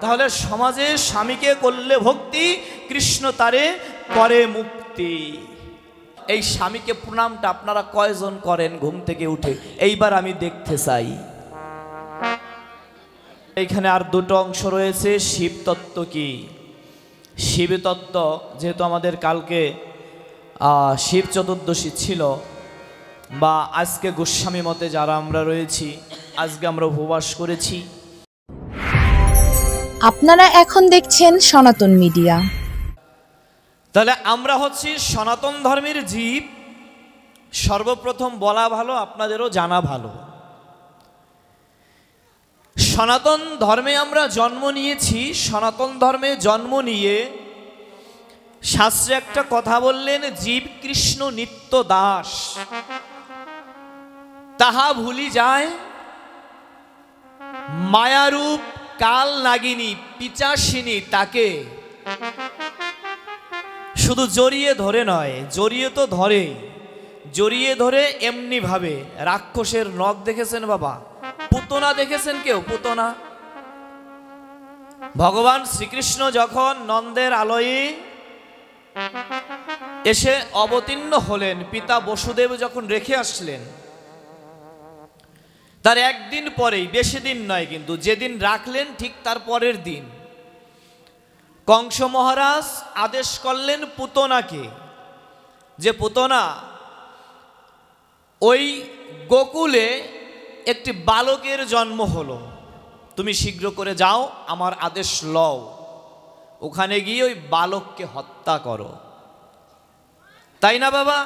তাহলে সমাজে স্বামীকে করলে ভক্তি, কৃষ্ণ তারে করে মুক্তি। এই স্বামীকে প্রণামটা আপনারা কয়জন করেন ঘুম থেকে উঠে? এইবার আমি দেখতে চাই। এইখানে আর দুটো অংশ রয়েছে। শিবতত্ত্ব কি? শিবতত্ত্ব, যেহেতু আমাদের কালকে শিব চতুর্দশী ছিল, বা আজকে গোস্বামী মতে যারা আমরা রয়েছি, আজকে আমরা উপবাস করেছি। আপনারা এখন দেখছেন সনাতন মিডিয়া। তাহলে আমরা হচ্ছি সনাতন ধর্মের জীব। সর্বপ্রথম বলা ভালো, আপনাদেরও জানা ভালো, সনাতন ধর্মে আমরা জন্ম নিয়েছি। সনাতন ধর্মে জন্ম নিয়ে শাস্ত্রে একটা কথা বললেন, জীব কৃষ্ণ নিত্য দাস, তাহা ভুলি যায় মায়ারূপ কাল নাগিনী পিচাসিনী তাকে। শুধু জড়িয়ে ধরে নয়, জড়িয়ে তো ধরে, জড়িয়ে ধরে এমনি ভাবে। রাক্ষসের নখ দেখেছেন বাবা? পুতনা দেখেছেন কেউ? পুতনা। ভগবান শ্রীকৃষ্ণ যখন নন্দের আলয়ে এসে অবতীর্ণ হলেন, পিতা বসুদেব যখন রেখে আসলেন, তার একদিন পরেই, বেশি দিন নয় কিন্তু, যেদিন রাখলেন ঠিক তার পরের দিন কংস মহারাজ আদেশ করলেন পুতনাকে, যে পুতনা, ওই গোকুলে একটি বালকের জন্ম হলো, তুমি শীঘ্র করে যাও, আমার আদেশ লও, ওখানে গিয়ে ওই বালককে হত্যা করো। তাই না বাবা?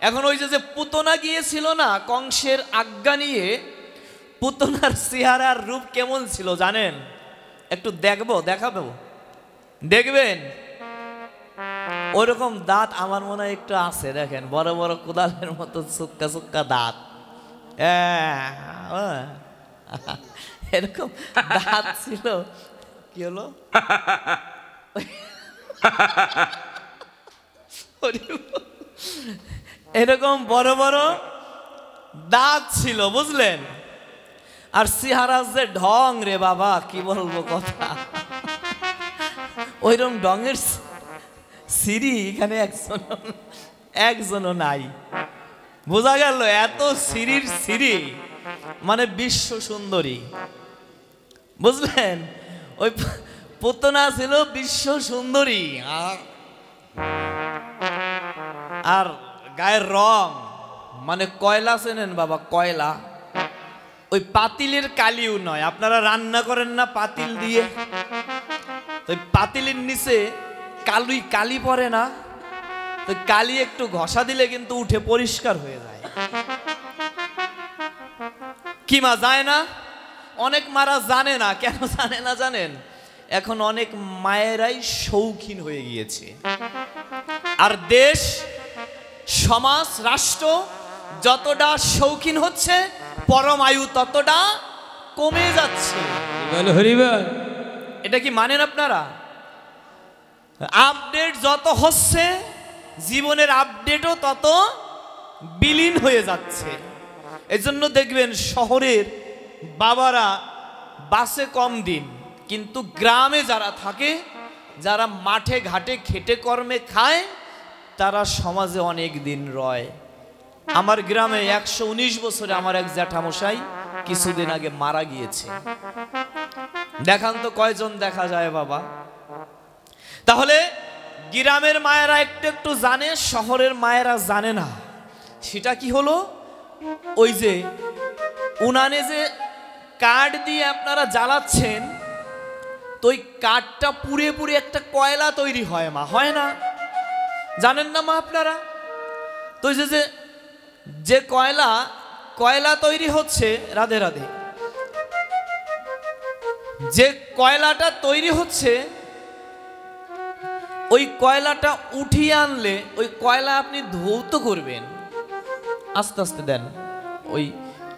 এখন ওই যে পুতনা গিয়েছিল না কংসের আজ্ঞা নিয়ে, পুতনার চেহারার রূপ কেমন ছিল জানেন? একটু দেখাবো, দেখবেন। ওইরকম দাঁত আমার মনে হয় একটু আছে, দেখেন, বড় বড় কোদালের মতো সুক্কা সুক্কা দাঁত। এরকম দাঁত ছিল। কি হলো? এরকম বড় বড় দাঁত ছিল, বুঝলেন? আর চেহারার যে ঢং রে বাবা, কি বলবো কথা, ওইরকম ঢঙের সিঁড়ি এখানে একজনও নাই। বোঝা গেল এত সিঁড়ির সিঁড়ি, মানে বিশ্ব সুন্দরী, বুঝলেন? ওই পুতনা ছিল বিশ্ব সুন্দরী। আর গায়ের রং মানে কয়লা, চেনেন বাবা? কয়লা। ওই পাতিলের কালিও নয়, আপনারা রান্না করেন না পাতিল দিয়ে, ওই পাতিলের নিচে কালি পড়ে না, তো কালি একটু ঘষা দিলে কিন্তু উঠে পরিষ্কার হয়ে যায়। কি মা যায় না? অনেক মারা জানে না। কেন জানে না জানেন? এখন অনেক মায়েরাই শৌখিন হয়ে গিয়েছে। আর দেশ, সমাজ, রাষ্ট্র যতটা শৌখিন হচ্ছে, পরমায়ু ততটা কমে যাচ্ছে। এটা কি মানেন আপনারা? আপডেট যত হচ্ছে, জীবনের আপডেটও তত বিলীন হয়ে যাচ্ছে। এজন্য দেখবেন শহরের বাবারা বাসে কম দিন, কিন্তু গ্রামে যারা থাকে, যারা মাঠে ঘাটে খেটে কর্মে খায়, তারা সমাজে অনেক দিন রয়। আমার গ্রামে 119 বছরে আমার এক জ্যাঠামশাই কিছুদিন আগে মারা গিয়েছে। দেখান তো কয়জন দেখা যায় বাবা? তাহলে গ্রামের মায়েরা একটু একটু জানে, শহরের মায়েরা জানে না। সেটা কি হলো? ওই যে উনানে যে কাঠ দিয়ে আপনারা জ্বালাচ্ছেন, তো ওই কাঠটা পুড়ে পুড়ে একটা কয়লা তৈরি হয় মা, হয় না? জানেন না মা আপনারা? তো যে কয়লা তৈরি হচ্ছে, রাধে রাধে, যে কয়লাটা তৈরি হচ্ছে, ওই কয়লাটা উঠিয়ে আনলে ওই কয়লা আপনি ধৌত করবেন। আস্তে আস্তে দেন ওই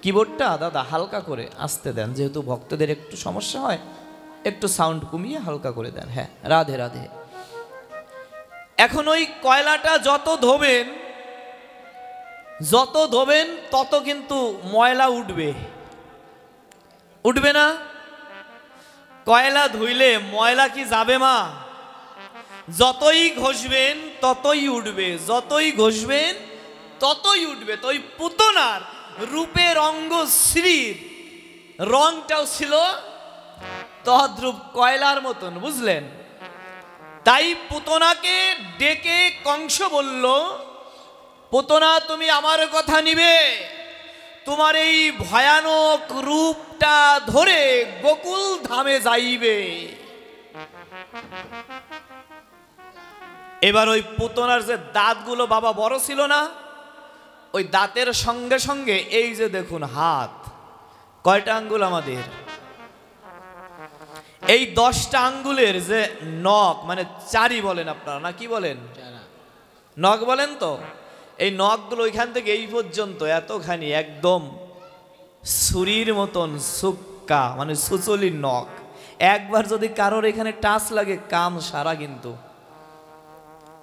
কিবোর্ডটা দাদা, হালকা করে আস্তে দেন, যেহেতু ভক্তদের একটু সমস্যা হয়, একটু সাউন্ড কমিয়ে হালকা করে দেন। হ্যাঁ, রাধে রাধে। এখন ওই কয়লাটা যত ধোবেন তত কিন্তু ময়লা উঠবে না? কয়লা ধুইলে ময়লা কি যাবে মা? যতই ঘষবেন ততই উঠবে, যতই ঘষবেন ততই উঠবে। তো ওই পুতনার রূপের অঙ্গ শ্রীর রংটাও ছিল তদ্রূপ কয়লার মতন, বুঝলেন? তাই পুতনাকে ডেকে কংস বলল, পুতনা তুমি আমার কথা নিবে, তোমার এই ভয়ানক রূপটা ধরে গোকুল ধামে যাইবে। এবার ওই পুতনার যে দাঁতগুলো বাবা বড় ছিল না, ওই দাঁতের সঙ্গে সঙ্গে এই যে দেখুন হাত, কয়টা আঙ্গুল আমাদের? এই 10টা আঙ্গুলের যে নখ, মানে চারি বলেন আপনারা না কি বলেন? নখ বলেন তো। এই নখগুলো ওইখান থেকে এই পর্যন্ত এতখানি, একদম ছুরির মতন সুক্কা, মানে সুচলির নখ। একবার যদি কারোর এখানে টাচ লাগে কাম সারা কিন্তু,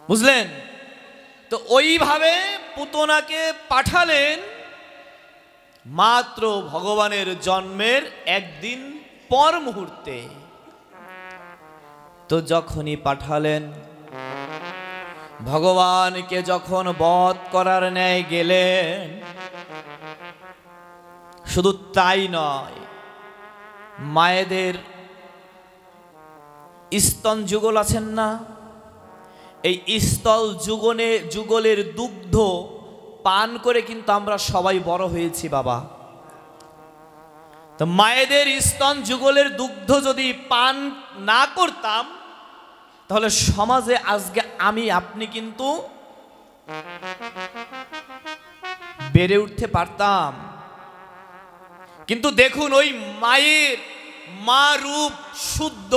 বুঝলেন? তো ওইভাবে পুতনাকে পাঠালেন মাত্র ভগবানের জন্মের একদিন পর মুহূর্তে। তো যখনই পাঠালেন, ভগবানকে যখন বধ করার ন্যায় গেলেন, শুধু তাই নয়, মায়েদের স্তন যুগল আছেন না, এই স্তল যুগলের দুগ্ধ পান করে কিন্তু আমরা সবাই বড় হয়েছি বাবা। তো মায়েদের স্তন যুগলের দুগ্ধ যদি পান না করতাম, তাহলে সমাজে আজকে আমি আপনি কিন্তু বেড়ে উঠতে পারতাম। কিন্তু দেখুন, ওই মায়ের মা রূপ শুদ্ধ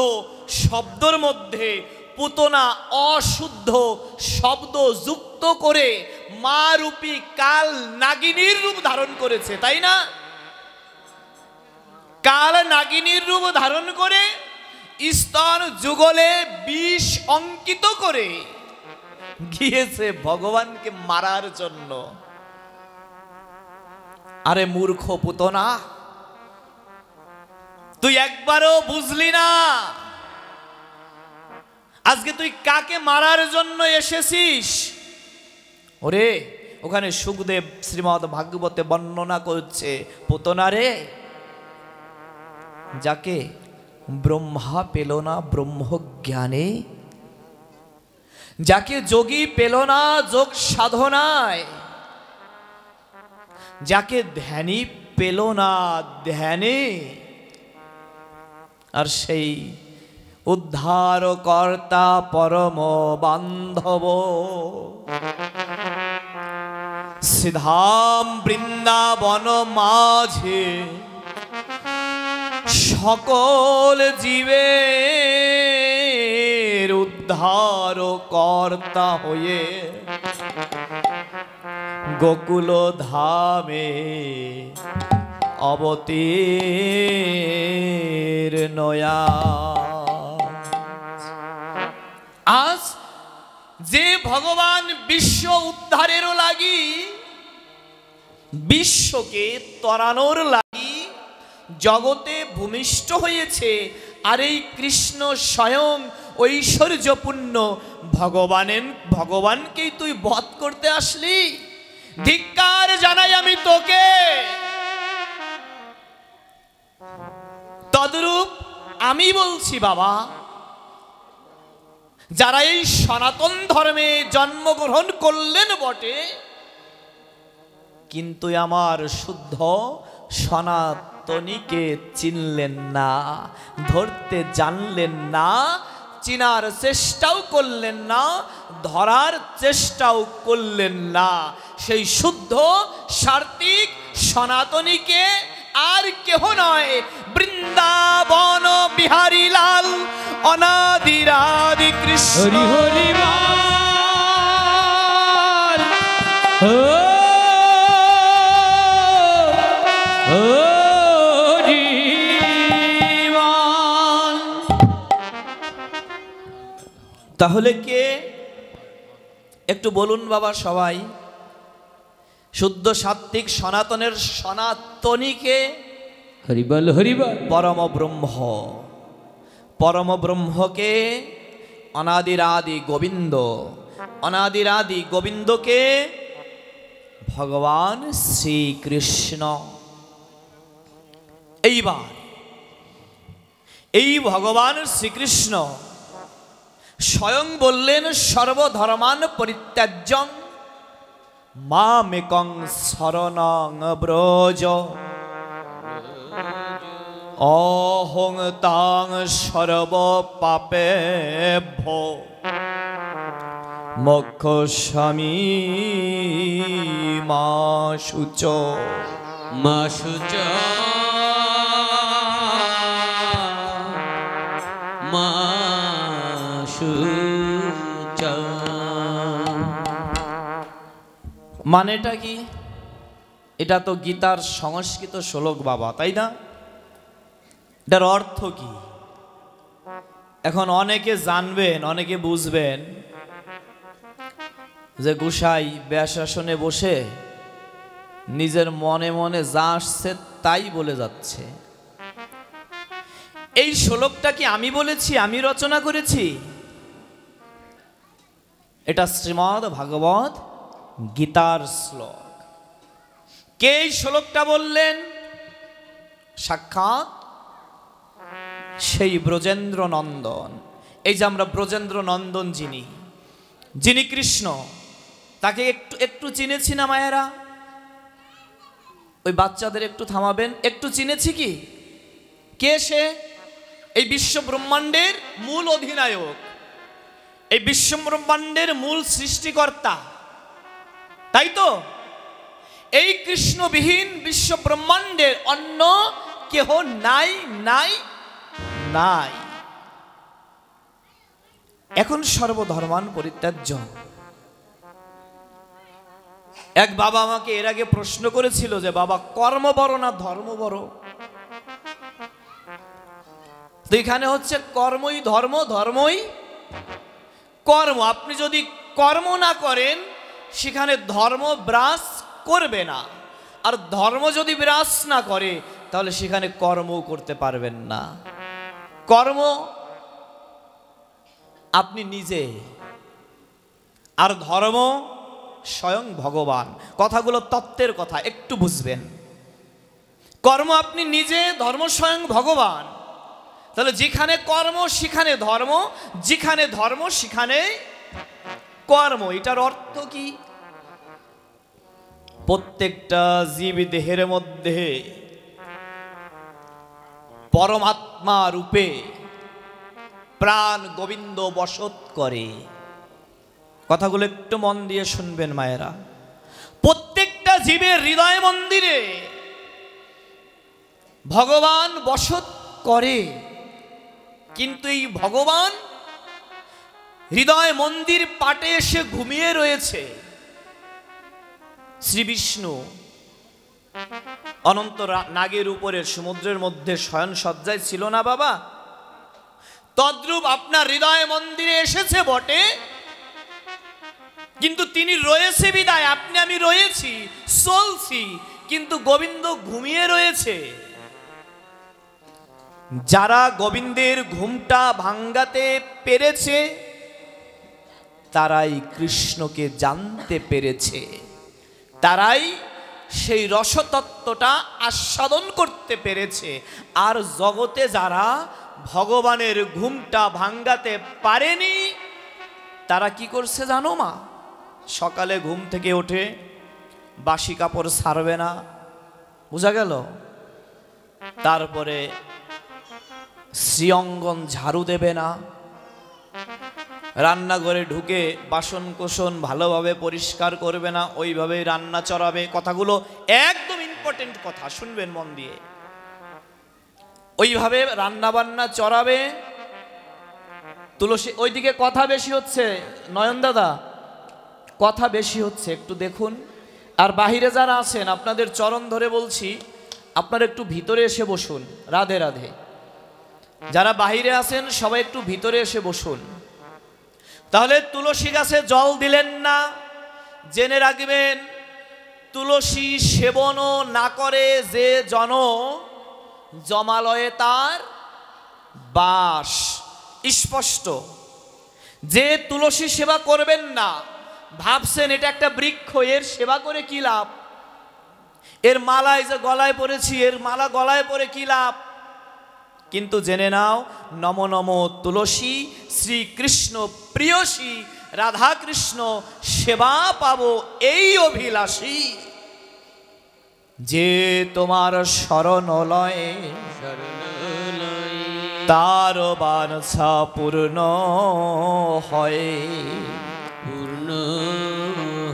শব্দর মধ্যে পুতনা অশুদ্ধ শব্দ যুক্ত করে মা রূপী কাল নাগিনীর রূপ ধারণ করেছে, তাই না? কাল নাগিনীর রূপ ধারণ করে স্তন যুগলে বিষ অঙ্কিত করে গিয়েছে ভগবানকে মারার জন্য। আরে মূর্খ পুতনা, তুই একবারও বুঝলি না আজকে তুই কাকে মারার জন্য এসেছিস? ওরে, ওখানে সুখদেব শ্রীমদ ভাগবতে বর্ণনা করছে, পুতনা রে, যাকে ব্রহ্মা পেল না ব্রহ্ম জ্ঞানে, যাকে যোগী পেল না যোগ সাধনায়, যাকে ধ্যানী পেল না ধ্যানে, আর সেই উদ্ধার কর্তা পরম বান্ধব শ্রীধাম বৃন্দাবন মাঝে সকল জীবের উদ্ধার কর্তা হয়ে গোকুল ধামে অবতীর্ণয়া। আজ যে ভগবান বিশ্ব উদ্ধারেরও লাগি, বিশ্বকে তরানোর লাগি জগতে ভূমিষ্ঠ হয়েছে, আর এই কৃষ্ণ স্বয়ং ঐশ্বর্যপূর্ণ ভগবানকেই তুই বধ করতে আসলি? ধিক্কার জানাই আমি তোকে। তদ্রূপ আমি বলছি বাবা, যারা এই সনাতন ধর্মে জন্মগ্রহণ করলেন বটে, কিন্তু আমার শুদ্ধ সনাতনীকে চিনলেন না, ধরতে জানলেন না, চিনার চেষ্টাও করলেন না, ধরার চেষ্টাও করলেন না। সেই শুদ্ধ সার্থিক সনাতনীকে আর কেহ নয়, বৃন্দাবন বিহারী লাল অনাদিরাদি কৃষ্ণ। হরি হরি তাহলে কে একটু বলুন বাবা সবাই? শুদ্ধ সাত্বিক সনাতনের সনাতনীকে? হরিবল হরিবল। পরম ব্রহ্ম পরম ব্রহ্মকে, অনাদিরাদি গোবিন্দ, অনাদিরাদি গোবিন্দকে ভগবান শ্রীকৃষ্ণ। এইবার এই ভগবান শ্রীকৃষ্ণ স্বয়ং বললেন, সর্বধর্মান পরিত্যাজ্যং মামেকং শরণং ব্রজ, অহং তাং সর্ব পাপেভ্যো মোক্ষয়ামি মা শুচ। মা শুচ মা শুচ। মানেটা কি? এটা তো গীতার সংস্কৃত শ্লোক বাবা, তাই না? এটার অর্থ কি? এখন অনেকে জানবেন, অনেকে বুঝবেন যে গোসাই ব্যাসাসনে বসে নিজের মনে মনে যা আসছে তাই বলে যাচ্ছে। এই শ্লোকটা কি আমি বলেছি, আমি রচনা করেছি? এটা শ্রীমদ্ ভাগবত গীতার শ্লোক। কে এই শ্লোকটা বললেন? সাক্ষাৎ সেই ব্রজেন্দ্র নন্দন। এই যে আমরা ব্রজেন্দ্র নন্দন যিনি কৃষ্ণ, তাকে একটু একটু চিনেছি না মায়েরা? ওই বাচ্চাদের একটু থামাবেন, একটু চিনেছি কি? কে সে? এই বিশ্ব ব্রহ্মাণ্ডের মূল অধিনায়ক, এই বিশ্ব ব্রহ্মাণ্ডের মূল সৃষ্টিকর্তা, তাই তো? এই কৃষ্ণবিহীন বিশ্ব ব্রহ্মাণ্ডের অন্য কেহ নাই নাই নাই। এখন সর্বধর্মান পরিত্যাজ্য। এক বাবা আমাকে এর আগে প্রশ্ন করেছিল যে বাবা, কর্ম বড় না ধর্ম বড়? তো এখানে হচ্ছে কর্মই ধর্ম, ধর্মই কর্ম। আপনি যদি কর্ম না করেন সেখানে ধর্ম বিরাজ করবে না, আর ধর্ম যদি বিরাজ না করে তাহলে সেখানে কর্মও করতে পারবেন না। কর্ম আপনি নিজে, আর ধর্ম স্বয়ং ভগবান। কথাগুলো তত্ত্বের কথা, একটু বুঝবেন। কর্ম আপনি নিজে, ধর্ম স্বয়ং ভগবান। তাহলে যেখানে কর্ম সেখানে ধর্ম, যেখানে ধর্ম সেখানে কর্ম। এটার অর্থ কি? প্রত্যেকটা জীব দেহের মধ্যে পরমাত্মা রূপে প্রাণ গোবিন্দ বসত করে। কথাগুলো একটু মন দিয়ে শুনবেন মায়েরা। প্রত্যেকটা জীবের হৃদয় মন্দিরে ভগবান বসত করে, কিন্তু এই ভগবান হৃদয় মন্দির পাটে এসে ঘুমিয়ে রয়েছে। শ্রী বিষ্ণু অনন্ত নাগের উপরে সমুদ্রের মধ্যে শয়ন সজ্জায় ছিল না বাবা? তদ্রূপ আপনার হৃদয় মন্দিরে এসেছে বটে, কিন্তু তিনি রয়েছে বিদায় আপনি আমি রয়েছি, চলছি, কিন্তু গোবিন্দ ঘুমিয়ে রয়েছে। যারা গোবিন্দের ঘুমটা ভাঙ্গাতে পেরেছে তারাই কৃষ্ণকে জানতে পেরেছে, তারাই সেই রসতত্ত্বটা আস্বাদন করতে পেরেছে। আর জগতে যারা ভগবানের ঘুমটা ভাঙ্গাতে পারেনি তারা কি করছে জানো মা? সকালে ঘুম থেকে ওঠে বাসি কাপড় ছাড়বে না, বোঝা গেল? তারপরে শ্রীঅঙ্গন ঝাড়ু দেবে না, রান্নাঘরে ঢুকে বাসন কোসন ভালোভাবে পরিষ্কার করবে না, ওইভাবে রান্না চড়াবে। কথাগুলো একদম ইম্পর্টেন্ট কথা, শুনবেন মন দিয়ে। ওইভাবে রান্না বান্না চড়াবে। তুলসী, ওইদিকে কথা বেশি হচ্ছে নয়ন দাদা, কথা বেশি হচ্ছে, একটু দেখুন। আর বাহিরে যারা আছেন আপনাদের চরণ ধরে বলছি, আপনারা একটু ভিতরে এসে বসুন। রাধে রাধে। যারা বাহিরে আছেন সবাই একটু ভিতরে এসে বসুন। তাহলে তুলসী গাছে জল দিলেন না, জেনে রাখবেন তুলসী সেবনও না করে যে জন, জমালয়ে তার বাস স্পষ্ট। যে তুলসী সেবা করবেন না, ভাবছেন এটা একটা বৃক্ষ, এর সেবা করে কি লাভ, এর মালায় যে গলায় পড়েছি, এর মালা গলায় পরে কি লাভ। কিন্তু জেনে নাও, নম নম তুলসী, শ্রীকৃষ্ণ প্রিয়সী রাধা কৃষ্ণ সেবা পাবো এই অভিলাষী। যে তোমার শরণ লয়ে তার বাঞ্ছা পূর্ণ হয়, পূর্ণ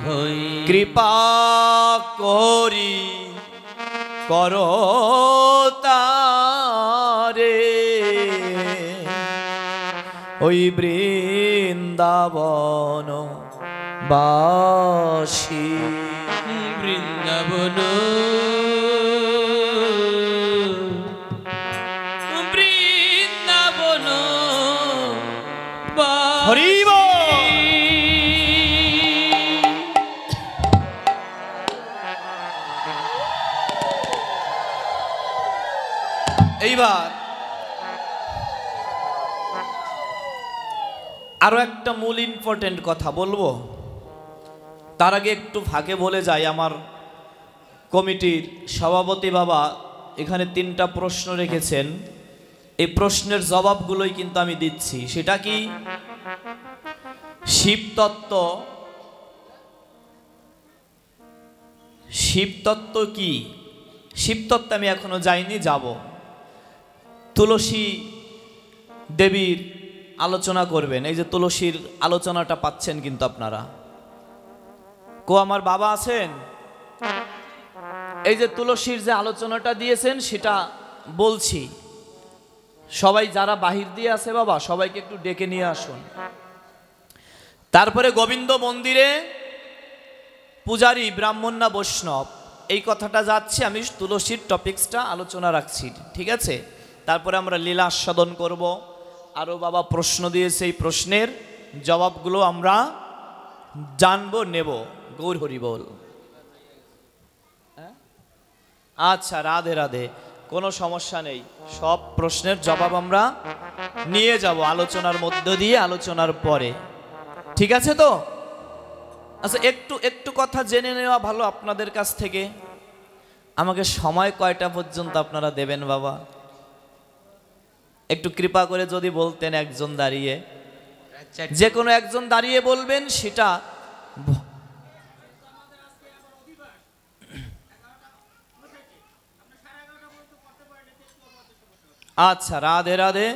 হই কৃপা করি করো তারে, ওই বৃন্দাবন বাসী। বৃন্দাবন বৃন্দাবন হরি বল। এইবার আরো একটা মূল ইম্পর্টেন্ট কথা বলবো, তার আগে একটু ফাঁকে বলে যাই, আমার কমিটির সভাপতি বাবা এখানে 3টা প্রশ্ন রেখেছেন, এই প্রশ্নের জবাবগুলোই কিন্তু আমি দিচ্ছি। সেটা কি, শিবতত্ত্ব কি, শিবতত্ত্বে আমি এখনো যাইনি, যাব। তুলসী দেবীর আলোচনা করবেন, এই যে তুলসীর আলোচনাটা পাচ্ছেন কিন্তু আপনারা। কো আমার বাবা আছেন? এই যে তুলসীর যে আলোচনাটা দিয়েছেন সেটা বলছি, সবাই যারা বাহির দিয়ে আছে বাবা সবাইকে একটু ডেকে নিয়ে আসুন। তারপরে গোবিন্দ মন্দিরে পূজারী ব্রাহ্মণ না বৈষ্ণব, এই কথাটা যাচ্ছে, আমি তুলসীর টপিকসটা আলোচনা রাখছি, ঠিক আছে? তারপরে আমরা লীলা আস্বাদন করব। আরও বাবা প্রশ্ন দিয়েছে, এই প্রশ্নের জবাবগুলো আমরা জানবো, নেব। গৌর হরি বল। আচ্ছা, রাধে রাধে, কোনো সমস্যা নেই, সব প্রশ্নের জবাব আমরা নিয়ে যাব আলোচনার মধ্য দিয়ে, আলোচনার পরে, ঠিক আছে তো? আচ্ছা, একটু কথা জেনে নেওয়া ভালো আপনাদের কাছ থেকে। আমাকে সময় কয়টা পর্যন্ত আপনারা দেবেন বাবা? একটু কৃপা করে যদি বলতেন, একজন দাঁড়িয়ে, যে কোনো একজন দাঁড়িয়ে বলবেন সেটা। আচ্ছা, রাধে রাধে।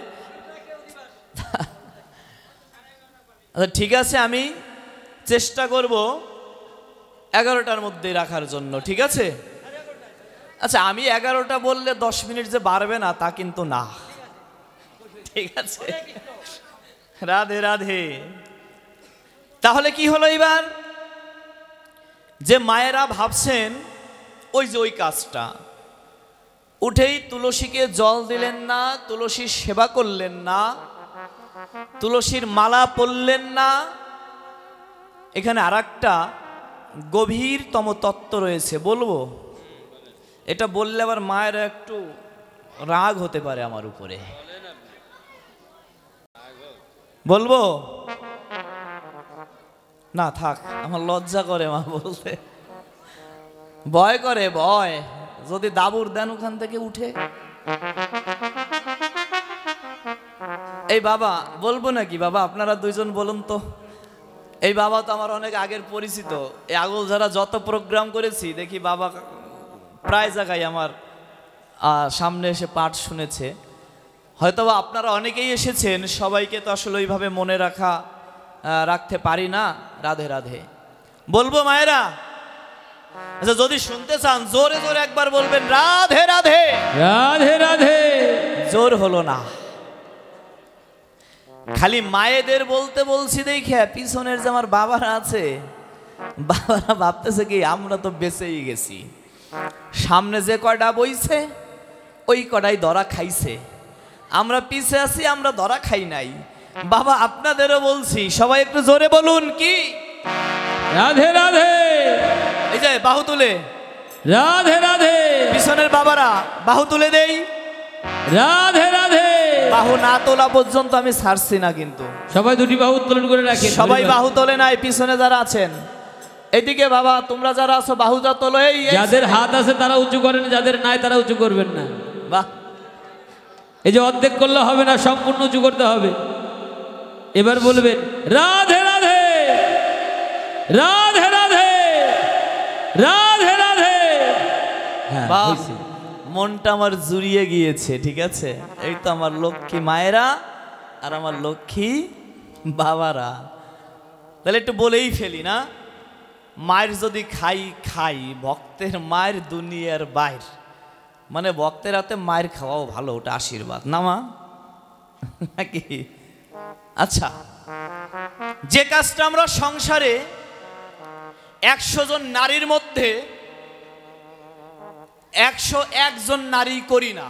আচ্ছা ঠিক আছে, আমি চেষ্টা করব 11টার মধ্যে রাখার জন্য, ঠিক আছে? আচ্ছা, আমি 11টা বললে 10 মিনিট যে বাড়বে না তা কিন্তু না, ঠিক আছে? রাধে রাধে। তাহলে কি হলো এবার, যে মায়েরা ভাবছেন ওই যে ওই কাজটা, উঠেই তুলসীকে জল দিলেন না, তুলসীর সেবা করলেন না, তুলসীর মালা পরলেন না। এখানে আরেকটা গভীরতম তত্ত্ব রয়েছে, বলবো? এটা বললে আবার মায়েরা একটু রাগ হতে পারে আমার উপরে, বলবো না? থাক, আমার লজ্জা করে মা বলতে, ভয় করে, ভয় যদি দাবুর দেন ওখান থেকে উঠে। এই বাবা বলবো নাকি? বাবা আপনারা দুইজন বলুন তো। এই বাবা তো আমার অনেক আগের পরিচিত, এই আগল যারা যত প্রোগ্রাম করেছি দেখি বাবা প্রায় জায়গায় আমার সামনে এসে পাঠ শুনেছে। হয়তোবা আপনারা অনেকেই এসেছেন, সবাইকে তো আসলে ওইভাবে মনে রাখতে পারি না। রাধে রাধে বলবো মায়েরা? আচ্ছা, যদি শুনতে চান জোরে জোরে একবার বলবেন রাধে রাধে। রাধে রাধে। জোর হলো না, খালি মায়েদের বলতে বলছি দেখে পিছনের যে আমার বাবারা আছে, বাবারা ভাবতেছে কি আমরা তো বেঁচেই গেছি, সামনে যে কয়টা বইছে ওই কটাই ধরা খাইছে, আমরা পিছে আছি, আমরা ধরা খাই নাই। বাবা আপনাদেরও বলছি, সবাই একটু জোরে বলুন কি রাধে রাধে। এই যে বাহু তুলে রাধে রাধে। পিছনের বাবারা বাহু তুলে দেই। রাধে রাধে। বাহু না তোলা পর্যন্ত আমি ছাড়ছি না কিন্তু। সবাই দুটি বাহু উত্তোলন করে রাখেন। সবাই বাহু তোলে নাই, পিছনে যারা আছেন এদিকে বাবা তোমরা যারা আছো বাহুটা তোলো। এই যাদের হাত আছে তারা উঁচু করেন, যাদের নাই তারা উঁচু করবেন না। বাহ, এই যে অর্ধেক করলে হবে না, সম্পূর্ণ উঁচু করতে হবে। এবার বলবেন রাধে রাধে রাধে রাধে রাধে রাধে। হ্যাঁ, বাহ, হয়েছে। মনটা আমার জুড়িয়ে গিয়েছে। ঠিক আছে, এই তো আমার লক্ষ্মী মায়েরা আর আমার লক্ষ্মী বাবারা। তাহলে একটু বলেই ফেলি না, মায়ের যদি খাই খাই, ভক্তের মায়ের দুনিয়ার বাইর, মানে ভক্তের হাতে মায়ের খাওয়াও ভালো, ওটা আশীর্বাদ না মা নাকি? আচ্ছা, যে কাজটা আমরা সংসারে 100 জন নারীর মধ্যে 101 জন নারী করি না,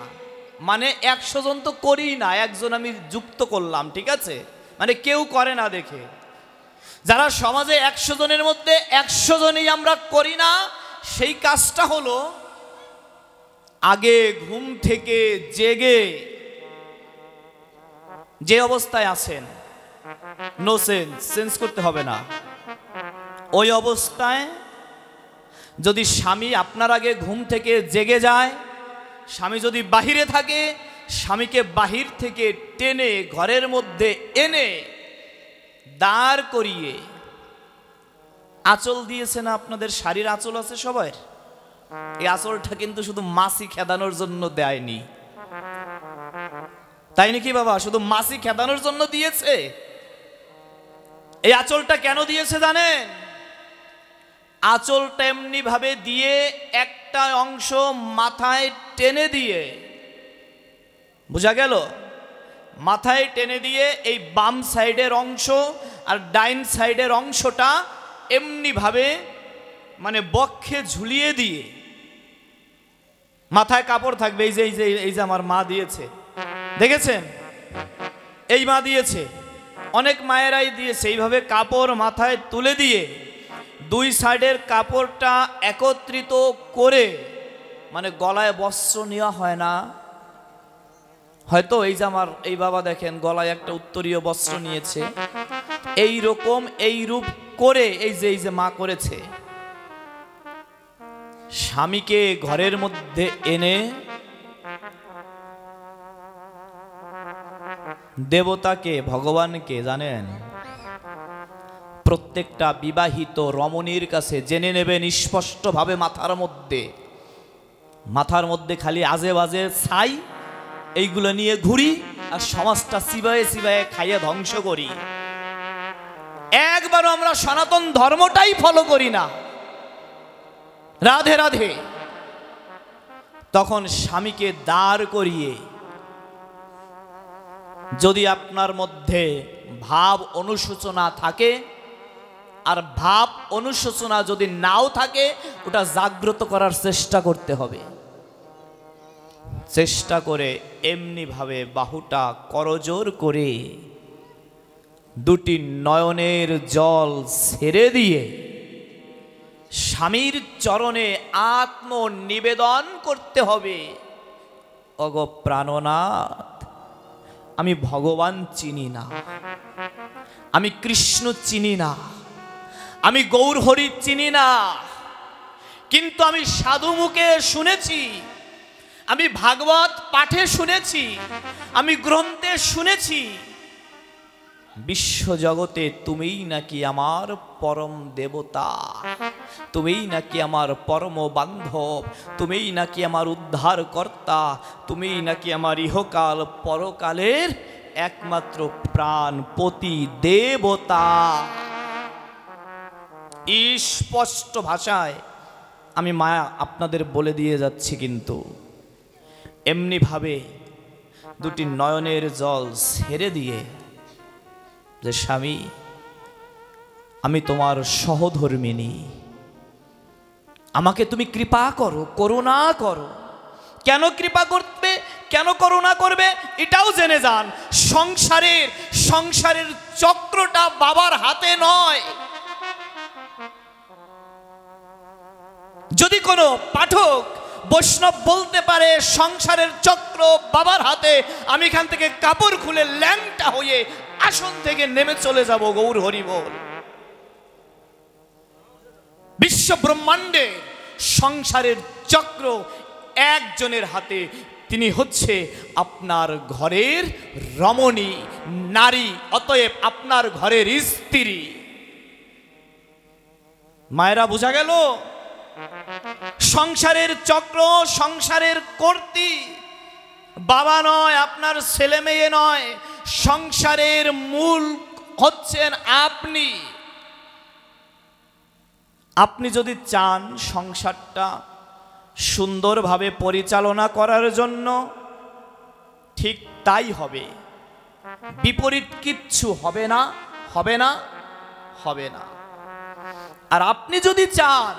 মানে 100 জন তো করি না, একজন আমি যুক্ত করলাম। ঠিক আছে, মানে কেউ করে না দেখে। যারা সমাজে 100 জনের মধ্যে 100 জনই আমরা করি না, সেই কাজটা হলো আগে ঘুম থেকে জেগে যে অবস্থায় আছেন, নো চেঞ্জ করতে হবে না, ওই অবস্থায় যদি স্বামী আপনার আগে ঘুম থেকে জেগে যায়, স্বামী যদি বাহিরে থাকে, স্বামীকে বাহির থেকে টেনে ঘরের মধ্যে এনে দাঁড় করিয়ে, আঁচল দিয়েছে না আপনাদের, শাড়ির আঁচল আছে সবার, এই আঁচলটা কিন্তু শুধু মাছি খেদানোর জন্য দেয়নি, তাই নাকি বাবা? শুধু মাছি খেদানোর জন্য দিয়েছে? এই আঁচলটা কেন দিয়েছে জানেন? আঁচলটা এমনি ভাবে দিয়ে একটা অংশ মাথায় টেনে দিয়ে, বুঝা গেল? মাথায় টেনে দিয়ে এই বাম সাইডের অংশ আর ডাইন সাইডের অংশটা এমনি ভাবে মানে বক্ষে ঝুলিয়ে দিয়ে, মাথায় কাপড় থাকবে, এই যে আমার মা দিয়েছে, দেখেছেন? এই মা দিয়েছে, অনেক মায়েরাই দিয়েছে। এইভাবে কাপড় মাথায় তুলে দিয়ে দুই সাইডের কাপড়টা একত্রিত করে, মানে গলায় বস্ত্র নেওয়া হয় না হয়তো, এই যে আমার এই বাবা দেখেন গলায় একটা উত্তরীয় বস্ত্র নিয়েছে, এই রকম এই রূপ করে এই যে মা করেছে, স্বামীকে ঘরের মধ্যে এনে দেবতাকে, ভগবানকে জানেন, প্রত্যেকটা বিবাহিত রমণীর কাছে জেনে নেবেন স্পষ্টভাবে, মাথার মধ্যে খালি আজে বাজে ছাই, এইগুলো নিয়ে ঘুরি আর সমাজটা চিবায়ে চিবায়ে খাইয়ে ধ্বংস করি। একবারও আমরা সনাতন ধর্মটাই ফলো করি না। রাধে রাধে। তখন স্বামীকে দাঁড় করিয়ে, যদি আপনার মধ্যে ভাব অনুশোচনা থাকে, আর ভাব অনুশোচনা যদি নাও থাকে, ওটা জাগ্রত করার চেষ্টা করতে হবে। চেষ্টা করে এমনি ভাবে বাহুটা করজোর করে দুটি নয়নের জল ছেড়ে দিয়ে স্বামীর চরণে আত্মনিবেদন করতে হবে। অগো প্রাণনাথ, আমি ভগবান চিনি না, আমি কৃষ্ণ চিনি না, আমি গৌর হরি চিনি না, কিন্তু আমি সাধু মুখে শুনেছি, আমি ভাগবত পাঠে শুনেছি, আমি গ্রন্থে শুনেছি, বিশ্ব জগতে তুমিই নাকি আমার পরম দেবতা, তুমিই নাকি আমার পরম বান্ধব, তুমিই নাকি আমার উদ্ধার কর্তা, তুমিই নাকি আমার ইহকাল পরকালের একমাত্র প্রাণপতি দেবতা। স্পষ্ট ভাষায় আমি মায়া আপনাদের বলে দিয়ে যাচ্ছি, কিন্তু এমনি ভাবে দুটি নয়নের জল ছেড়ে দিয়ে, যে স্বামী আমি তোমার সহধর্মিনী, আমাকে তুমি কৃপা করো, করুণা করো। কেন কৃপা করবে, কেন করুণা করবে, এটাও জেনে যান। সংসারের চক্রটা বাবার হাতে নয়। যদি কোনো পাঠক বৈষ্ণব বলতে পারে সংসারের চক্র বাবার হাতে, আমি এখান থেকে কাপড় খুলে ল্যাংটা হয়ে আসন থেকে নেমে চলে যাব। গৌর হরি বল। বিশ্ব ব্রহ্মাণ্ডে সংসারের চক্র একজনের হাতে, তিনি হচ্ছে আপনার ঘরের রমণী নারী, অতএব আপনার ঘরের স্ত্রী। মায়েরা বোঝা গেল? সংসারের চক্র, সংসারের কর্ত্রী বাবা নয়, আপনার ছেলে মেয়ে নয়, সংসারের মূল হচ্ছেন আপনি। আপনি যদি চান সংসারটা সুন্দরভাবে পরিচালনা করার জন্য, ঠিক তাই হবে, বিপরীত কিচ্ছু হবে না, হবে না, হবে না। আর আপনি যদি চান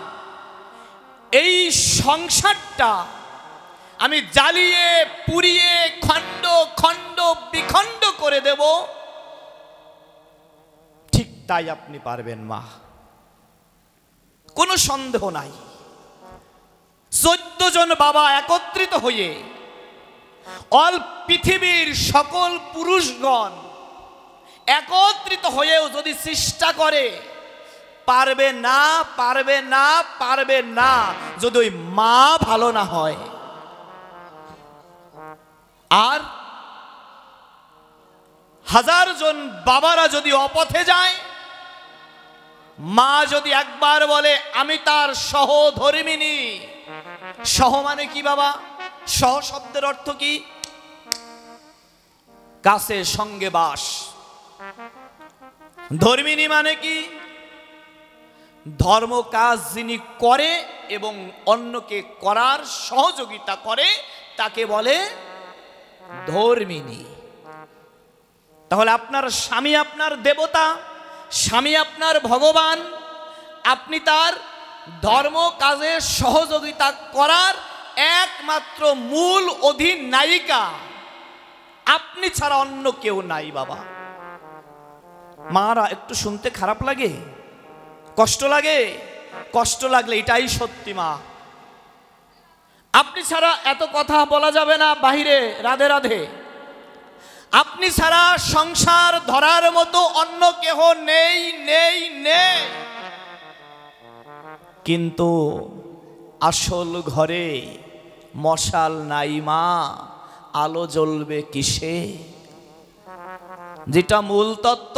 এই সংসারটা আমি জ্বালিয়ে পুড়িয়ে খণ্ড খণ্ড বিখণ্ড করে দেব, ঠিক তাই আপনি পারবেন মা, কোনো সন্দেহ নাই। 14 জন বাবা একত্রিত হয়ে অল পৃথিবীর সকল পুরুষগণ একত্রিত হয়েও যদি চেষ্টা করে, পারবে না, পারবে না, পারবে না, যদি ওই মা ভালো না হয়। আর 1000 জন বাবারা যদি অপথে যায়, মা যদি একবার বলে আমি তার সহধর্মিণী। সহ মানে কি বাবা? সহ শব্দের অর্থ কি? কাছে সঙ্গে বাস। ধর্মিণী মানে কি? ধর্ম কাজ যিনি করে এবং অন্যকে করার সহযোগিতা করে তাকে বলে ধর্মিণী। তাহলে আপনার স্বামী আপনার দেবতা, স্বামী আপনার ভগবান, আপনি তার ধর্ম কাজে সহযোগিতা করার একমাত্র মূল অধিনায়িকা, আপনি ছাড়া অন্য কেউ নাই বাবা। মারা একটু শুনতে খারাপ লাগে, কষ্ট লাগে? কষ্ট লাগলে এটাই সত্যি মা। আপনি ছাড়া এত কথা বলা যাবে না বাহিরে, রাধে রাধে। আপনি ছাড়া সংসার ধরার মতো অন্য কেহ নেই, নেই, নেই। কিন্তু আসল ঘরে মশাল নাই মা, আলো জ্বলবে কিসে? যেটা মূল তত্ত্ব,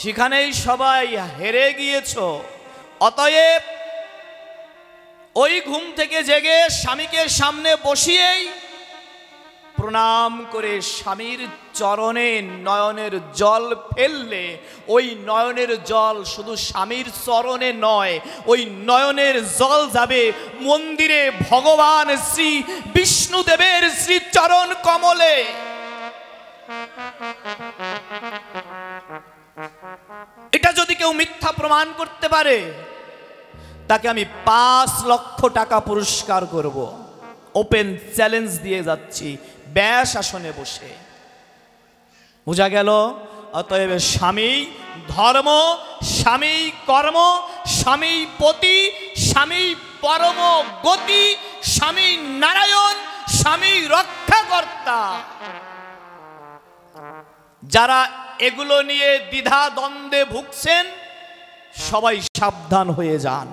সেখানেই সবাই হেরে গিয়েছ। অতএব ওই ঘুম থেকে জেগে স্বামীকে সামনে বসিয়েই প্রণাম করে স্বামীর চরণে নয়নের জল ফেললে, ওই নয়নের জল শুধু স্বামীর চরণে নয়, ওই নয়নের জল যাবে মন্দিরে ভগবান শ্রী বিষ্ণুদেবের শ্রী চরণ কমলে। এটা যদি কেউ মিথ্যা প্রমাণ করতে পারে, তাকে আমি 5 লক্ষ টাকা পুরস্কার করব। ওপেন চ্যালেঞ্জ দিয়ে যাচ্ছি, ব্যাস আসনে বসে। বোঝা গেল? অতএব স্বামী ধর্ম, স্বামী কর্ম, স্বামী পতি, স্বামী পরম গতি, স্বামী নারায়ণ, স্বামী রক্ষাকর্তা। যারা এগুলো নিয়ে দ্বিধা দ্বন্দ্বে ভুগছেন, সবাই সাবধান হয়ে যান।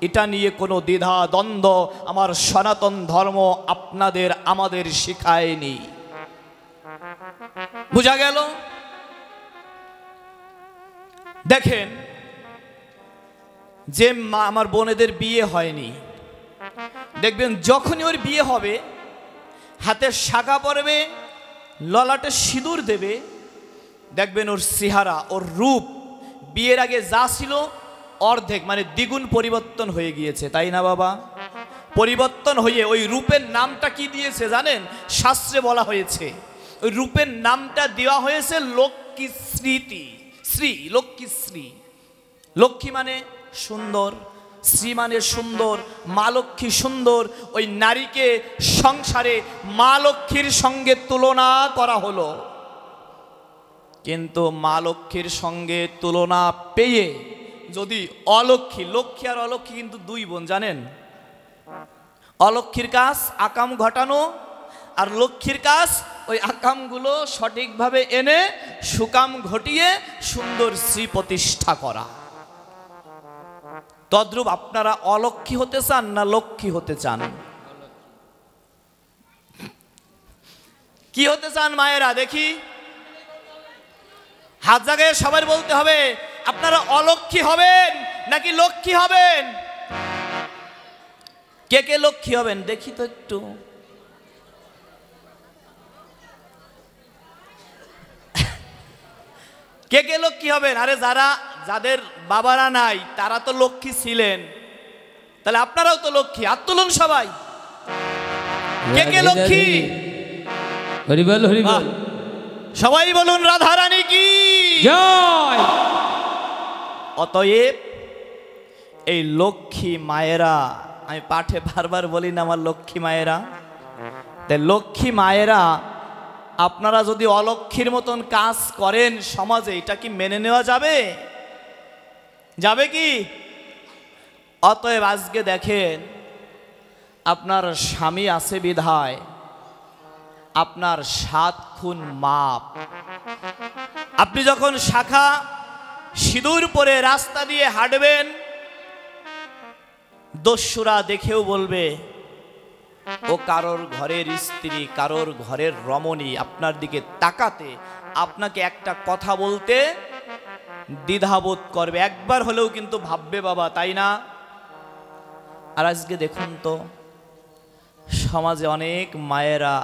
এটা নিয়ে কোনো দ্বিধা দ্বন্দ্ব আমার সনাতন ধর্ম আপনাদের আমাদের শেখায়নি। বুঝা গেল? দেখেন, যে মা আমার বোনেদের বিয়ে হয়নি, দেখবেন যখনই ওর বিয়ে হবে হাতে শাখা পরবে, ললাটে সিঁদুর দেবে, দেখবেন ওর চেহারা, ওর রূপ বিয়ের আগে যা ছিল অর্ধেক মানে দ্বিগুণ পরিবর্তন হয়ে গিয়েছে, তাই না বাবা? পরিবর্তন হয়ে ওই রূপের নামটা কি দিয়েছে জানেন? শাস্ত্রে বলা হয়েছে ওই রূপের নামটা দেওয়া হয়েছে লক্ষ্মী স্মৃতি। শ্রী, লক্ষ্মী শ্রী। লক্ষ্মী মানে সুন্দর, শ্রী মানে সুন্দর, মা লক্ষ্মী সুন্দর। ওই নারীকে সংসারে মা লক্ষ্মীর সঙ্গে তুলনা করা হলো, কিন্তু মা লক্ষ্মীর সঙ্গে তুলনা পেয়ে যদি অলক্ষ্মী, লক্ষ্মী আর অলক্ষ্মী কিন্তু 2 বোন, জানেন? অলক্ষীর কাজ আকাম ঘটানো, আর লক্ষ্মীর কাজ ওই আকামগুলো সঠিকভাবে এনে সুকাম ঘটিয়ে সুন্দর শ্রী প্রতিষ্ঠা করা। তদ্রূপ আপনারা অলক্ষী হতে চান না লক্ষ্মী হতে চান? কি হতে চান মায়েরা দেখি? হাত জায়গায় সবাই বলতে হবে, আপনারা অলক্ষী হবেন নাকি লক্ষ্মী হবেন? কে কে লক্ষ্মী হবেন দেখি তো একটু। কে কে লক্ষ্মী হবেন? আরে যাদের বাবারা নাই তারা তো লক্ষ্মী ছিলেন, তাহলে আপনারাও তো লক্ষ্মী। হাত তুলুন সবাই। কে কে লক্ষ্মী? হরিবল হরিবল। সবাই বলুন রাধা রানী কি জয়। অতএব এই লক্ষ্মী মায়েরা, আমি পাঠে বারবার বলি না আমার লক্ষ্মী মায়েরা, তাই লক্ষ্মী মায়েরা আপনারা যদি অলক্ষীর মতন কাজ করেন সমাজে, এটা কি মেনে নেওয়া যাবে? যাবে কি? অতএব আজকে দেখেন, আপনার স্বামী আছে বিধায় আপনার 7 খুন মাপ। আপনি যখন শাখা সিঁদুর পরে রাস্তা দিয়ে হাঁটবেন, দস্যুরা দেখেও বলবে ও কারোর ঘরের স্ত্রী, কারোর ঘরের রমণী। আপনার দিকে তাকাতে, আপনাকে একটা কথা বলতে দ্বিধাবোধ করবে, একবার হলেও কিন্তু ভাববে বাবা, তাই না? আর আজকে দেখুন তো সমাজে অনেক মায়েরা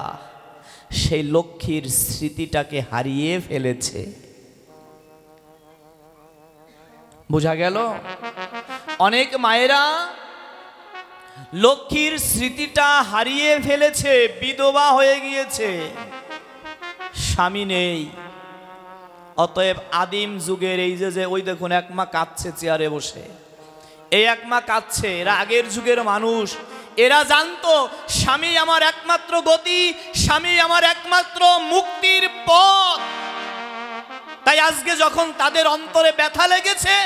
সেই লক্ষ্মীর স্মৃতিটাকে হারিয়ে ফেলেছে। বোঝা গেল? অনেক মায়েরা লক্ষ্মীর স্মৃতিটা হারিয়ে ফেলেছে, বিধবা হয়ে গিয়েছে, স্বামী নেই। অতএব আদিম যুগের এই যে ওই দেখুন এক মা কাঁদছে চেয়ারে বসে, এই এক মা কাঁদছে, এরা আগের যুগের মানুষ। এরা জানতো স্বামী আমার একমাত্র গতি, স্বামী আমার একমাত্র মুক্তির পথ। তাই আজকে যখন তাদের অন্তরে ব্যথা লেগেছে,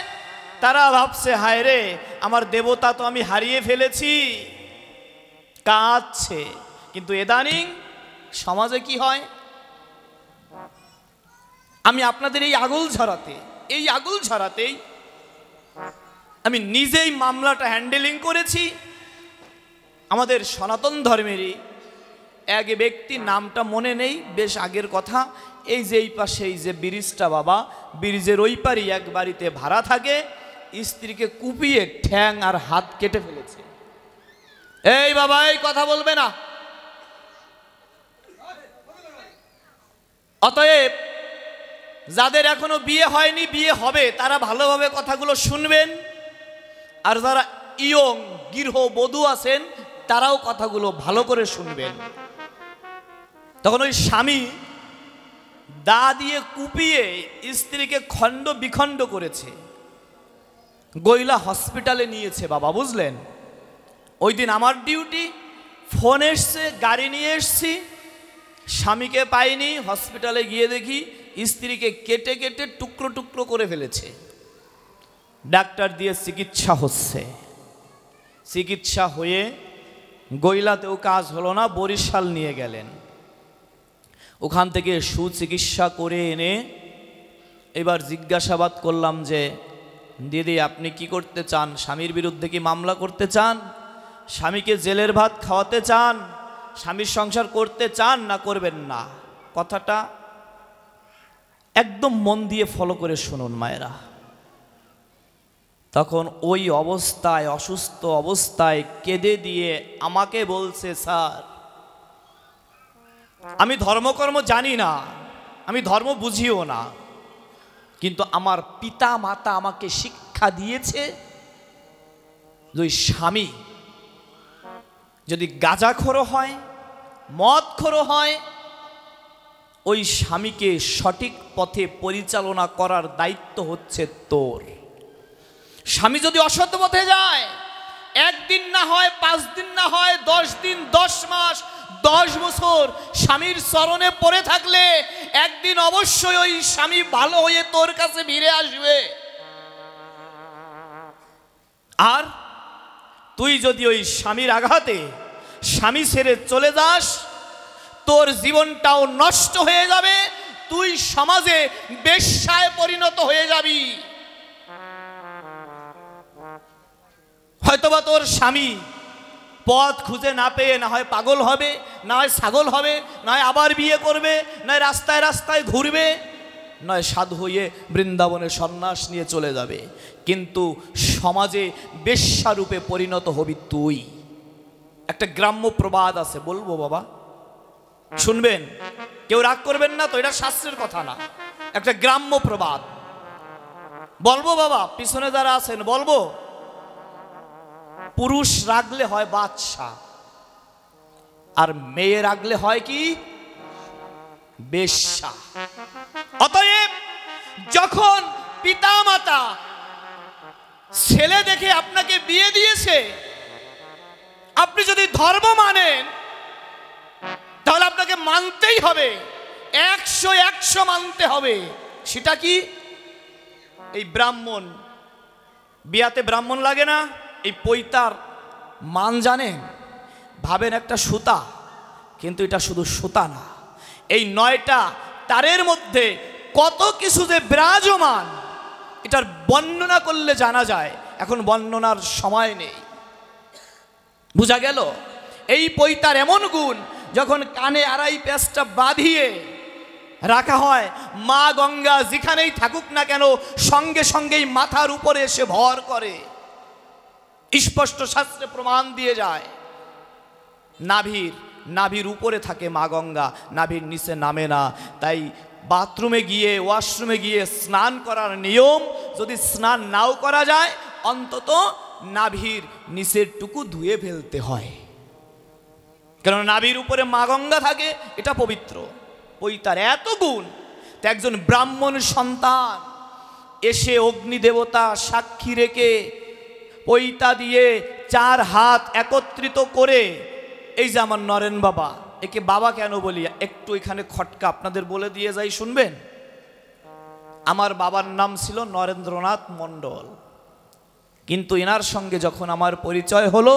তারা ভাবছে হায় রে, আমার দেবতা তো আমি হারিয়ে ফেলেছি, কাঁদছে। কিন্তু ইদানিং সমাজে কি হয়, আমি আপনাদের এই আগুল ঝরাতেই আমি নিজেই মামলাটা হ্যান্ডেলিং করেছি। আমাদের সনাতন ধর্মেরই এক ব্যক্তি, নামটা মনে নেই, বেশ আগের কথা, এই যে এই পাশে এই যে ব্রিজটা বাবা, ব্রিজের ওই পারি এক বাড়িতে ভাড়া থাকে, স্ত্রীকে কুপিয়ে ঠ্যাং আর হাত কেটে ফেলেছে। এই বাবা এই কথা বলবে না। অতএব যাদের এখনো বিয়ে হয়নি, বিয়ে হবে, তারা ভালোভাবে কথাগুলো শুনবেন। আর যারা ইয়ং গৃহবধূ আছেন তারাও কথাগুলো ভালো করে শুনবেন। তখন ওই স্বামী দা দিয়ে কুপিয়ে স্ত্রীকে খণ্ড বিখণ্ড করেছে, গইলা হসপিটালে নিয়েছে বাবা, বুঝলেন? ওই দিন আমার ডিউটি, ফোন এসছে, গাড়ি নিয়ে এসছি, স্বামীকে পাইনি, হসপিটালে গিয়ে দেখি স্ত্রীকে কেটে কেটে টুকরো টুকরো করে ফেলেছে। ডাক্তার দিয়ে চিকিৎসা হচ্ছে, চিকিৎসা হয়ে গইলাতেও কাজ হলো না, বরিশাল নিয়ে গেলেন। ওখান থেকে সুচিকিৎসা করে এনে এবার জিজ্ঞাসাবাদ করলাম যে দিদি আপনি কি করতে চান? স্বামীর বিরুদ্ধে কি মামলা করতে চান? স্বামীকে জেলের ভাত খাওয়াতে চান? স্বামীর সংসার করতে চান না করবেন না? কথাটা একদম মন দিয়ে ফলো করে শুনুন মায়েরা। তখন ওই অবস্থায়, অসুস্থ অবস্থায় কেঁদে দিয়ে আমাকে বলছে, স্যার আমি ধর্মকর্ম জানি না, আমি ধর্ম বুঝিও না, কিন্তু আমার পিতা মাতা আমাকে শিক্ষা দিয়েছে যে স্বামী যদি গাঁজাখোর হয়, মদখোর হয়, ওই স্বামীকে সঠিক পথে পরিচালনা করার দায়িত্ব হচ্ছে তোর। স্বামী যদি অসৎ পথে যায়, একদিন না হয়, 5 দিন না হয়, 10 দিন, 10 মাস, 10 বছর স্বামীর চরণে পড়ে থাকলে একদিন অবশ্যই ওই স্বামী ভালো হয়ে তোর কাছে ফিরে আসবে। আর তুই যদি ওই স্বামীর আঘাতে স্বামী ছেড়ে চলে যাস, তোর জীবনটাও নষ্ট হয়ে যাবে, তুই সমাজে বেশ্যায় পরিণত হয়ে যাবি। হয়তোবা তোর স্বামী পথ খুঁজে না পেয়ে না হয় পাগল হবে, না হয় ছাগল হবে, না হয় আবার বিয়ে করবে, নয় রাস্তায় রাস্তায় ঘুরবে, নয় সাধু হয়ে বৃন্দাবনে সন্ন্যাস নিয়ে চলে যাবে, কিন্তু সমাজে বেশ্যারূপে পরিণত হবি তুই। একটা গ্রাম্য প্রবাদ আছে, বলবো বাবা? শুনবেন? কেউ রাগ করবেন না তো, এটা শাস্ত্রের কথা না, একটা গ্রাম্য প্রবাদ বলবো বাবা? পিছনে যারা আছেন বলবো। পুরুষ রাগলে হয় বাদশা, আর মেয়ে রাগলে হয় কি? বেশ্যা। অতএব যখন পিতা মাতা ছেলে দেখে আপনাকে বিয়ে দিয়েছে, আপনি যদি ধর্ম মানেন তাহলে আপনাকে মানতেই হবে, 100 মানতে হবে। সেটা কি? এই ব্রাহ্মণ, বিয়াতে ব্রাহ্মণ লাগে না? এই পৈতার মান জানেন? ভাবেন একটা সুতা, কিন্তু এটা শুধু সুতা না, এই 9টা তারের মধ্যে কত কিছু যে বিরাজমান, এটার বর্ণনা করলে জানা যায়। এখন বর্ণনার সময় নেই। বুঝা গেল? এই পৈতার এমন গুণ, যখন কানে আড়াই পেঁচটা বাঁধিয়ে রাখা হয়, মা গঙ্গা যেখানেই থাকুক না কেন সঙ্গে সঙ্গেই মাথার উপরে এসে ভর করে। স্পষ্ট শাস্ত্রে প্রমাণ দিয়ে যায়। নাভির উপরে থাকে মা গঙ্গা, নাভির নিচে নামে না। তাই বাথরুমে গিয়ে, ওয়াশরুমে গিয়ে স্নান করার নিয়ম, যদি স্নান নাও করা যায় অন্তত নাভির নিচের টুকু ধুয়ে ফেলতে হয়, কারণ নাভির উপরে মা গঙ্গা থাকে, এটা পবিত্র। ওই তার এত গুণ। তো একজন ব্রাহ্মণ সন্তান এসে অগ্নিদেবতা সাক্ষী রেখে পৈতা দিয়ে 4 হাত একত্রিত করে, এই যে আমার নরেন বাবা, একে বাবা কেন বলি একটু এখানে খটকা আপনাদের বলে দিয়ে যাই, শুনবেন? আমার বাবার নাম ছিল নরেন্দ্রনাথ মণ্ডল, কিন্তু এনার সঙ্গে যখন আমার পরিচয় হলো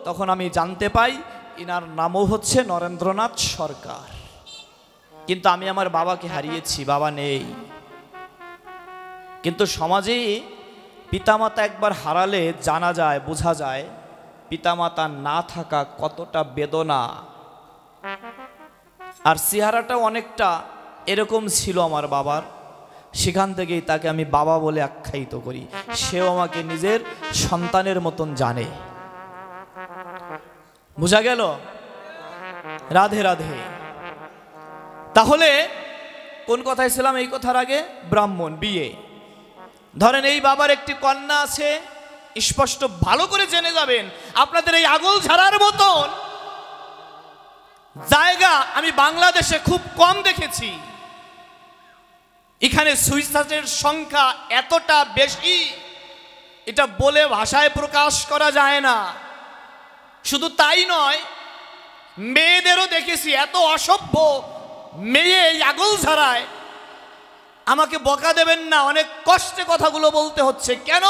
তখন আমি জানতে পাই এনার নামও হচ্ছে নরেন্দ্রনাথ সরকার। কিন্তু আমি আমার বাবাকে হারিয়েছি, বাবা নেই। কিন্তু সমাজে পিতামাতা একবার হারালে জানা যায়, বোঝা যায় পিতামাতা না থাকা কতটা বেদনা। আর চেহারাটাও অনেকটা এরকম ছিল আমার বাবার, সেখান থেকেই তাকে আমি বাবা বলে আখ্যায়িত করি। সেও আমাকে নিজের সন্তানের মতন জানে। বোঝা গেল? রাধে রাধে। তাহলে কোন কথায় ছিলাম? এই কথার আগে ব্রাহ্মণ বিয়ে। ধরেন এই বাবার একটি কন্যা আছে, স্পষ্ট ভালো করে জেনে যাবেন, আপনাদের এই আগল ঝাড়ার মতন জায়গা আমি বাংলাদেশে খুব কম দেখেছি। এখানে সুইসাইডের সংখ্যা এতটা বেশি, এটা বলে ভাষায় প্রকাশ করা যায় না। শুধু তাই নয়, মেয়েদেরও দেখেছি এত অসভ্য মেয়ে এই আগল ঝাড়ায়। আমাকে বকা দেবেন না, অনেক কষ্টে কথাগুলো বলতে হচ্ছে। কেন?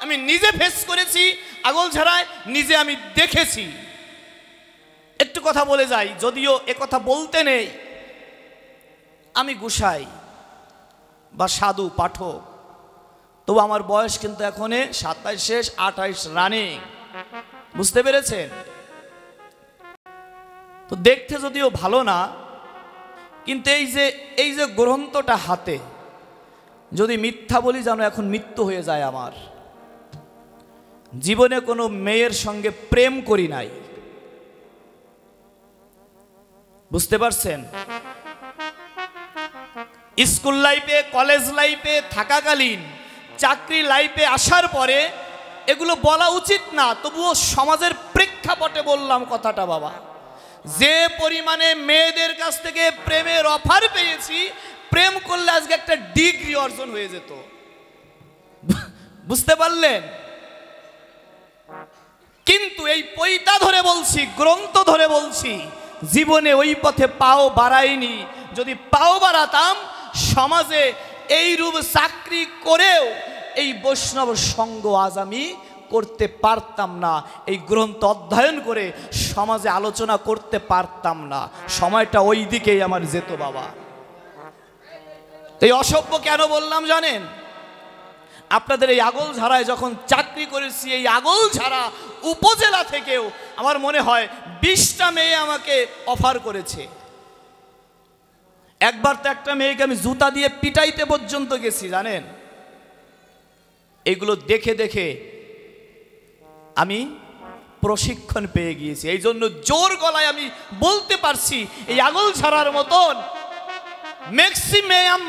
আমি নিজে ফেস করেছি আগল ঝাড়ায়, নিজে আমি দেখেছি। একটু কথা বলে যাই, যদিও এ কথা বলতে নেই। আমি গোসাই বা সাধু পাঠক, তবু আমার বয়স কিন্তু এখন 27 শেষ, 28 রানিং। বুঝতে পেরেছেন? তো দেখতে যদিও ভালো না, কিন্তু এই যে গ্রন্থটা হাতে, যদি মিথ্যা বলি যেন এখন মৃত্যু হয়ে যায় আমার। জীবনে কোনো মেয়ের সঙ্গে প্রেম করি নাই। বুঝতে পারছেন? স্কুল লাইফে, কলেজ লাইফে থাকাকালীন, চাকরি লাইফে আসার পরে এগুলো বলা উচিত না, তবুও সমাজের প্রেক্ষাপটে বললাম কথাটা বাবা। যে পরিমাণে মেয়েদের কাছ থেকে প্রেমের অফার পেয়েছি, প্রেম করলে আজকে একটা ডিগ্রি অর্জন হয়ে যেত। বুঝতে পারলেন? কিন্তু এই পৈতা ধরে বলছি, গ্রন্থ ধরে বলছি, জীবনে ওই পথে পাও বাড়াইনি। যদি পাও বাড়াতাম, সমাজে এই রূপ চাকরি করেও এই বৈষ্ণব সঙ্গ আজ আমি করতে পারতাম না, এই গ্রন্থ অধ্যয়ন করে সমাজে আলোচনা করতে পারতাম না। সময়টা ওই দিকেই আমার যেত বাবা। এই অসভ্য কেন বললাম জানেন? আপনাদের এই আগলঝাড়ায় যখন চাকরি করেছি, এই আগলঝাড়া উপজেলা থেকেও আমার মনে হয় 20টা মেয়ে আমাকে অফার করেছে। একবার তো একটা মেয়েকে আমি জুতা দিয়ে পিটাইতে পর্যন্ত গেছি জানেন। এগুলো দেখে দেখে আমি প্রশিক্ষণ পেয়ে গিয়েছি। এই জন্য জোর গলায় আমি বলতে পারছি, এই আগলঝাড়ার মতন ম্যাক্সিমাম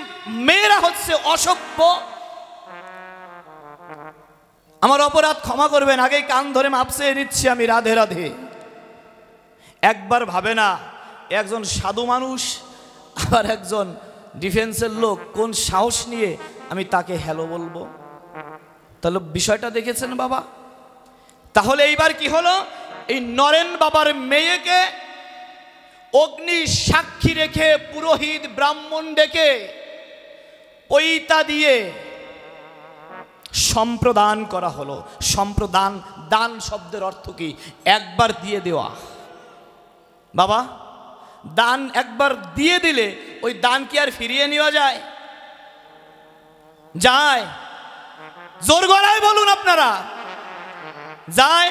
মেয়েরা হচ্ছে অসভ্য। আমার অপরাধ ক্ষমা করবেন, আগেই কান ধরে মাপ চেয়ে নিচ্ছি আমি, রাধে রাধে। একবার ভাবে না একজন সাধু মানুষ আবার একজন ডিফেন্সের লোক, কোন সাহস নিয়ে আমি তাকে হ্যালো বলবো? তাহলে বিষয়টা দেখেছেন বাবা। তাহলে এইবার কি হলো, এই নরেন বাবার মেয়েকে অগ্নি সাক্ষী রেখে পুরোহিত ব্রাহ্মণ ডেকে পৈতা দিয়ে সম্প্রদান করা হলো। সম্প্রদান, দান শব্দের অর্থ কি? একবার দিয়ে দেওয়া। বাবা, দান একবার দিয়ে দিলে ওই দান কি আর ফিরিয়ে নেওয়া যায়? যায়? জোর গলায় বলুন আপনারা, যায়?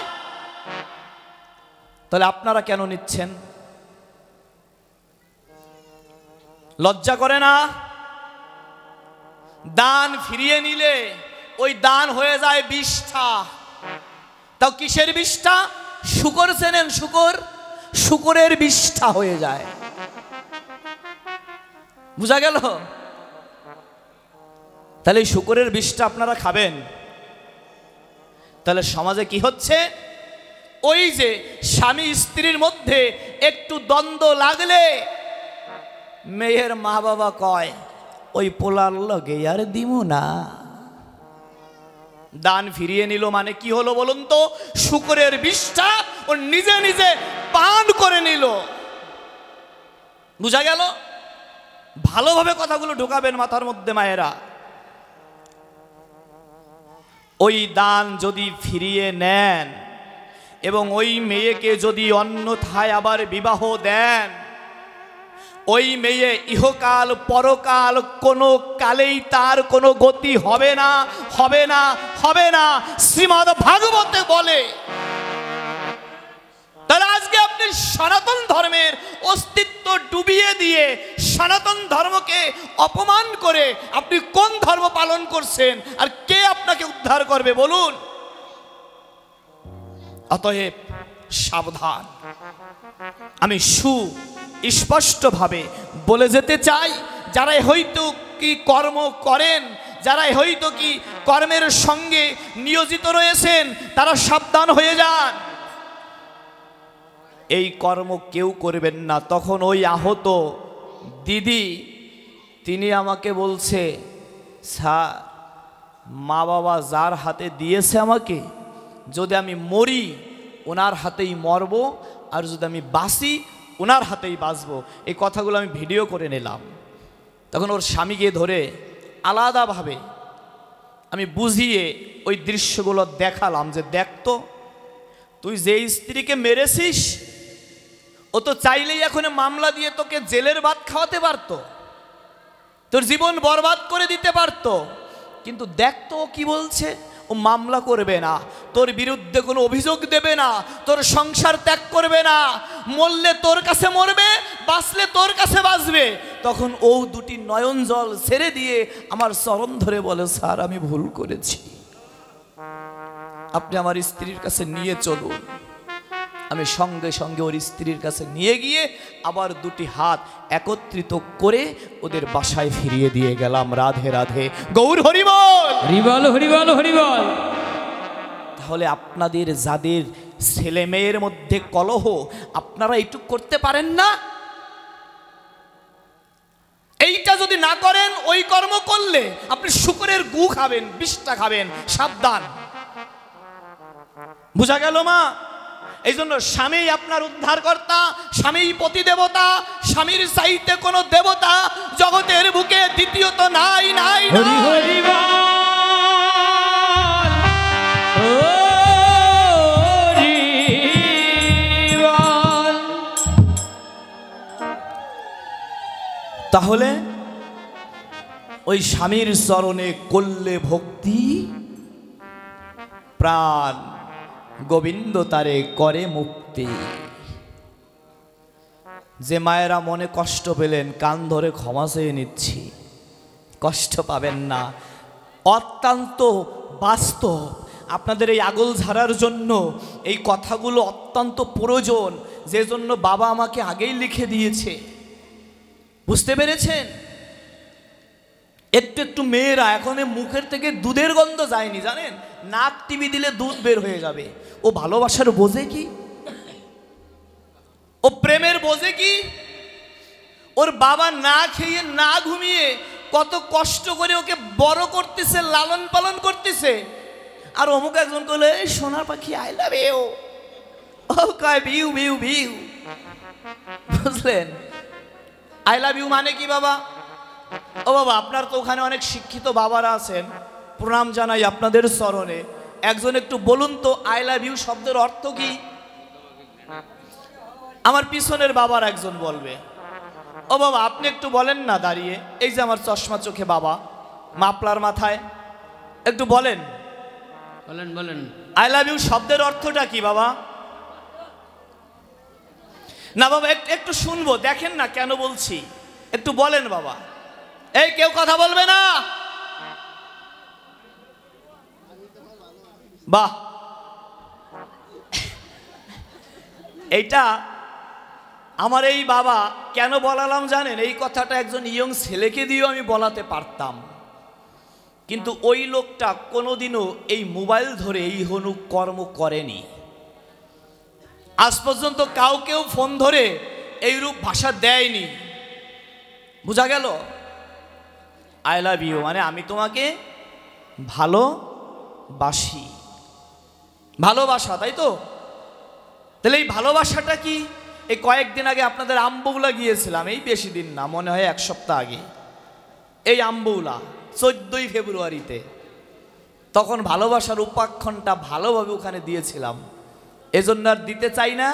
তাহলে আপনারা কেন নিচ্ছেন? লজ্জা করে না? দান ফিরিয়ে নিলে ওই দান হয়ে যায় বিষ্ঠা। তাও কিসের বিষ্ঠা? শুকর চেনেন? শুকর, শুকরের বিষ্ঠা হয়ে যায়। বুঝা গেল? তাহলে এই শুকরের বিষ্ঠা আপনারা খাবেন। তাহলে সমাজে কি হচ্ছে? ওই যে স্বামী স্ত্রীর মধ্যে একটু দ্বন্দ্ব লাগলে মেয়ের মা বাবা কয়, ওই পোলার লগে আর দিমু না। দান ফিরিয়ে নিল মানে কি হলো বলুন তো? শুকরের বিষ্ঠা ও নিজে নিজে পান করে নিল। বুঝা গেল? ভালোভাবে কথাগুলো ঢোকাবেন মাথার মধ্যে মায়েরা। ওই দান যদি ফিরিয়ে নেন এবং ওই মেয়েকে যদি অন্যথায় আবার বিবাহ দেন, ওই মেয়ে ইহকাল পরকাল কোনো কালেই তার কোনো গতি হবে না, হবে না, হবে না। শ্রীমদ্ ভাগবতে বলে। তাহলে আজকে আপনি সনাতন ধর্মের অস্তিত্ব ডুবিয়ে দিয়ে সনাতন ধর্মকে অপমান করে আপনি কোন ধর্ম পালন করছেন? আর কে আপনাকে উদ্ধার করবে বলুন? অতএব সাবধান। আমি সুস্পষ্টভাবে বলে যেতে চাই, যারা হয়তো কি কর্ম করেন, যারা হয়তো কি কর্মের সঙ্গে নিয়োজিত রয়েছেন, তারা সাবধান হয়ে যান। এই কর্ম কেউ করবেন না। তখন ওই আহত দিদি তিনি আমাকে বলছে, স্যার মা বাবা যার হাতে দিয়েছে আমাকে, যদি আমি মরি ওনার হাতেই মরবো, আর যদি আমি বাঁচি ওনার হাতেই বাঁচবো। এই কথাগুলো আমি ভিডিও করে নিলাম। তখন ওর স্বামীকে ধরে আলাদাভাবে আমি বুঝিয়ে ওই দৃশ্যগুলো দেখালাম যে দেখতো, তুই যে স্ত্রীকে মেরেছিস ও তো চাইলেই এখন মামলা দিয়ে তোকে জেলের ভাত খাওয়াতে পারতো, তোর জীবন বরবাদ করে দিতে পারতো। কিন্তু দেখতো ও কি বলছে, ও মামলা করবে না, তোর বিরুদ্ধে কোনো অভিযোগ দেবে না, তোর সংসার ত্যাগ করবে না, মরলে তোর কাছে মরবে, বাঁচলে তোর কাছে বাঁচবে। তখন ও দুটি নয়ন জল ছেড়ে দিয়ে আমার চরণ ধরে বলে, স্যার আমি ভুল করেছি, আপনি আমার স্ত্রীর কাছে নিয়ে চলুন। আমি সঙ্গে সঙ্গে ওর স্ত্রীর কাছে নিয়ে গিয়ে আবার দুটি হাত একত্রিত করে ওদের বাসায় ফিরিয়ে দিয়ে গেলাম। রাধে রাধে, গৌর হরিবল, হরিবল, হরিবল, হরিবল। তাহলে আপনাদের যাদের ছেলে মেয়ের মধ্যে কলহ, আপনারা এইটুক করতে পারেন না? এইটা যদি না করেন, ওই কর্ম করলে আপনি শুকরের গু খাবেন, বিষটা খাবেন। সাবধান। বুঝা গেল মা? এই জন্য স্বামী আপনার উদ্ধারকর্তা, স্বামী পতিদেবতা, স্বামীর চাইতে কোনো দেবতা জগতের বুকে দ্বিতীয়ত নাই, নাই, হরি হরি বল। তাহলে ওই স্বামীর চরণে করলে ভক্তি, প্রাণ গোবিন্দ তারে করে মুক্তি। যে মায়েরা মনে কষ্ট পেলেন, কান ধরে ক্ষমা চেয়ে নিচ্ছি, কষ্ট পাবেন না। অত্যন্ত বাস্তব, আপনাদের এই আগল ঝাড়ার জন্য এই কথাগুলো অত্যন্ত প্রয়োজন, যে জন্য বাবা আমাকে আগেই লিখে দিয়েছে। বুঝতে পেরেছেন? একটু একটু মেয়েরা এখন মুখের থেকে দুধের গন্ধ যায়নি, জানেন? নাক টিভি দিলে দুধ বের হয়ে যাবে। ও ভালোবাসার বোঝে কি? ও প্রেমের বোঝে কি? ওর বাবা না খেয়ে না ঘুমিয়ে কত কষ্ট করে ওকে বড় করতেছে, লালন পালন করতেছে। আর অমুক একজন বলে, এই সোনার পাখি আই লাভ ইউ, ও কয় বিউ বিউ বিউ। বুঝলেন? আই লাভ ইউ মানে কি বাবা? ও বাবা, আপনার তো ওখানে অনেক শিক্ষিত বাবারা আছেন, প্রণাম জানাই আপনাদের চরণে। একজন একটু বলুন তো, আই লাভ ইউ শব্দের অর্থ কি? আমার পিছনের বাবার একজন বলবে। ও বাবা, আপনি একটু বলেন না দাঁড়িয়ে, এই যে আমার চশমা চোখে বাবা, মাপলার মাথায়, একটু বলেন। বলেন বলেন, আই লাভ ইউ শব্দের অর্থটা কি বাবা? না বাবা, একটু শুনবো, দেখেন না কেন বলছি, একটু বলেন বাবা। এই কেউ কথা বলবে না? বাহ, এইটা আমার এই বাবা কেন বলালাম জানেন? এই কথাটা একজন ইয়ং ছেলেকে দিয়েও আমি বলাতে পারতাম, কিন্তু ওই লোকটা কোনোদিনও এই মোবাইল ধরে এই হনু কর্ম করেনি। আজ পর্যন্ত কাউকেও ফোন ধরে এইরূপ ভাষা দেয়নি। বোঝা গেল? আই লাভ ইউ মানে আমি তোমাকে ভালোবাসি, ভালোবাসা, তাই তো? তাহলে এই ভালোবাসাটা কি? এই কয়েকদিন আগে আপনাদের আমবৌলা গিয়েছিলাম, এই বেশি দিন না, মনে হয় এক সপ্তাহ আগে। এই আমবৌলা 14ই ফেব্রুয়ারিতে, তখন ভালোবাসার উপাখ্যানটা ভালোভাবে ওখানে দিয়েছিলাম। এজন্য আর দিতে চাই না,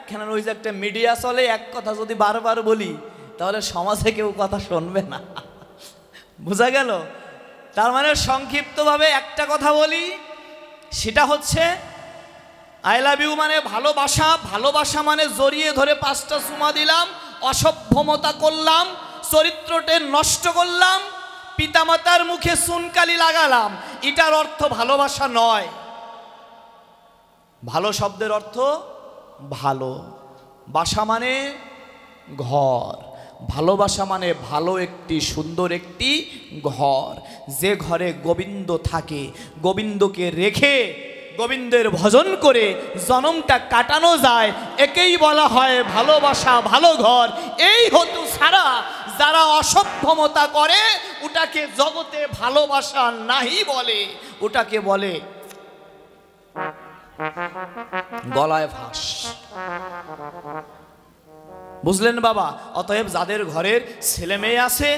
কেন ওই যে একটা মিডিয়া চলে, এক কথা যদি বারবার বলি তাহলে সমাজে কেউ কথা শুনবে না। বোঝা গেল? তার মানে সংক্ষিপ্তভাবে একটা কথা বলি, সেটা হচ্ছে আই লাভ ইউ মানে ভালোবাসা। ভালোবাসা মানে জড়িয়ে ধরে 5টা চুমা দিলাম, অসভ্যমতা করলাম, চরিত্রটা নষ্ট করলাম, পিতামাতার মুখে চুনকালি লাগালাম, এটার অর্থ ভালোবাসা নয়। ভালো শব্দের অর্থ ভালো, বাসা মানে ঘর, ভালোবাসা মানে ভালো একটি সুন্দর একটি ঘর, যে ঘরে গোবিন্দ থাকে, গোবিন্দকে রেখে গোবিন্দের ভজন করে জনমটা কাটানো যায়, একেই বলা হয় ভালোবাসা, ভালো ঘর। এই হতো ছাড়া যারা অসভ্যমতা করে ওটাকে জগতে ভালোবাসা নাহি বলে, ওটাকে বলে গলায় ফাঁস। বুঝলেন বাবা? অতএব যাদের ঘরের ছেলে মেয়ে আছে,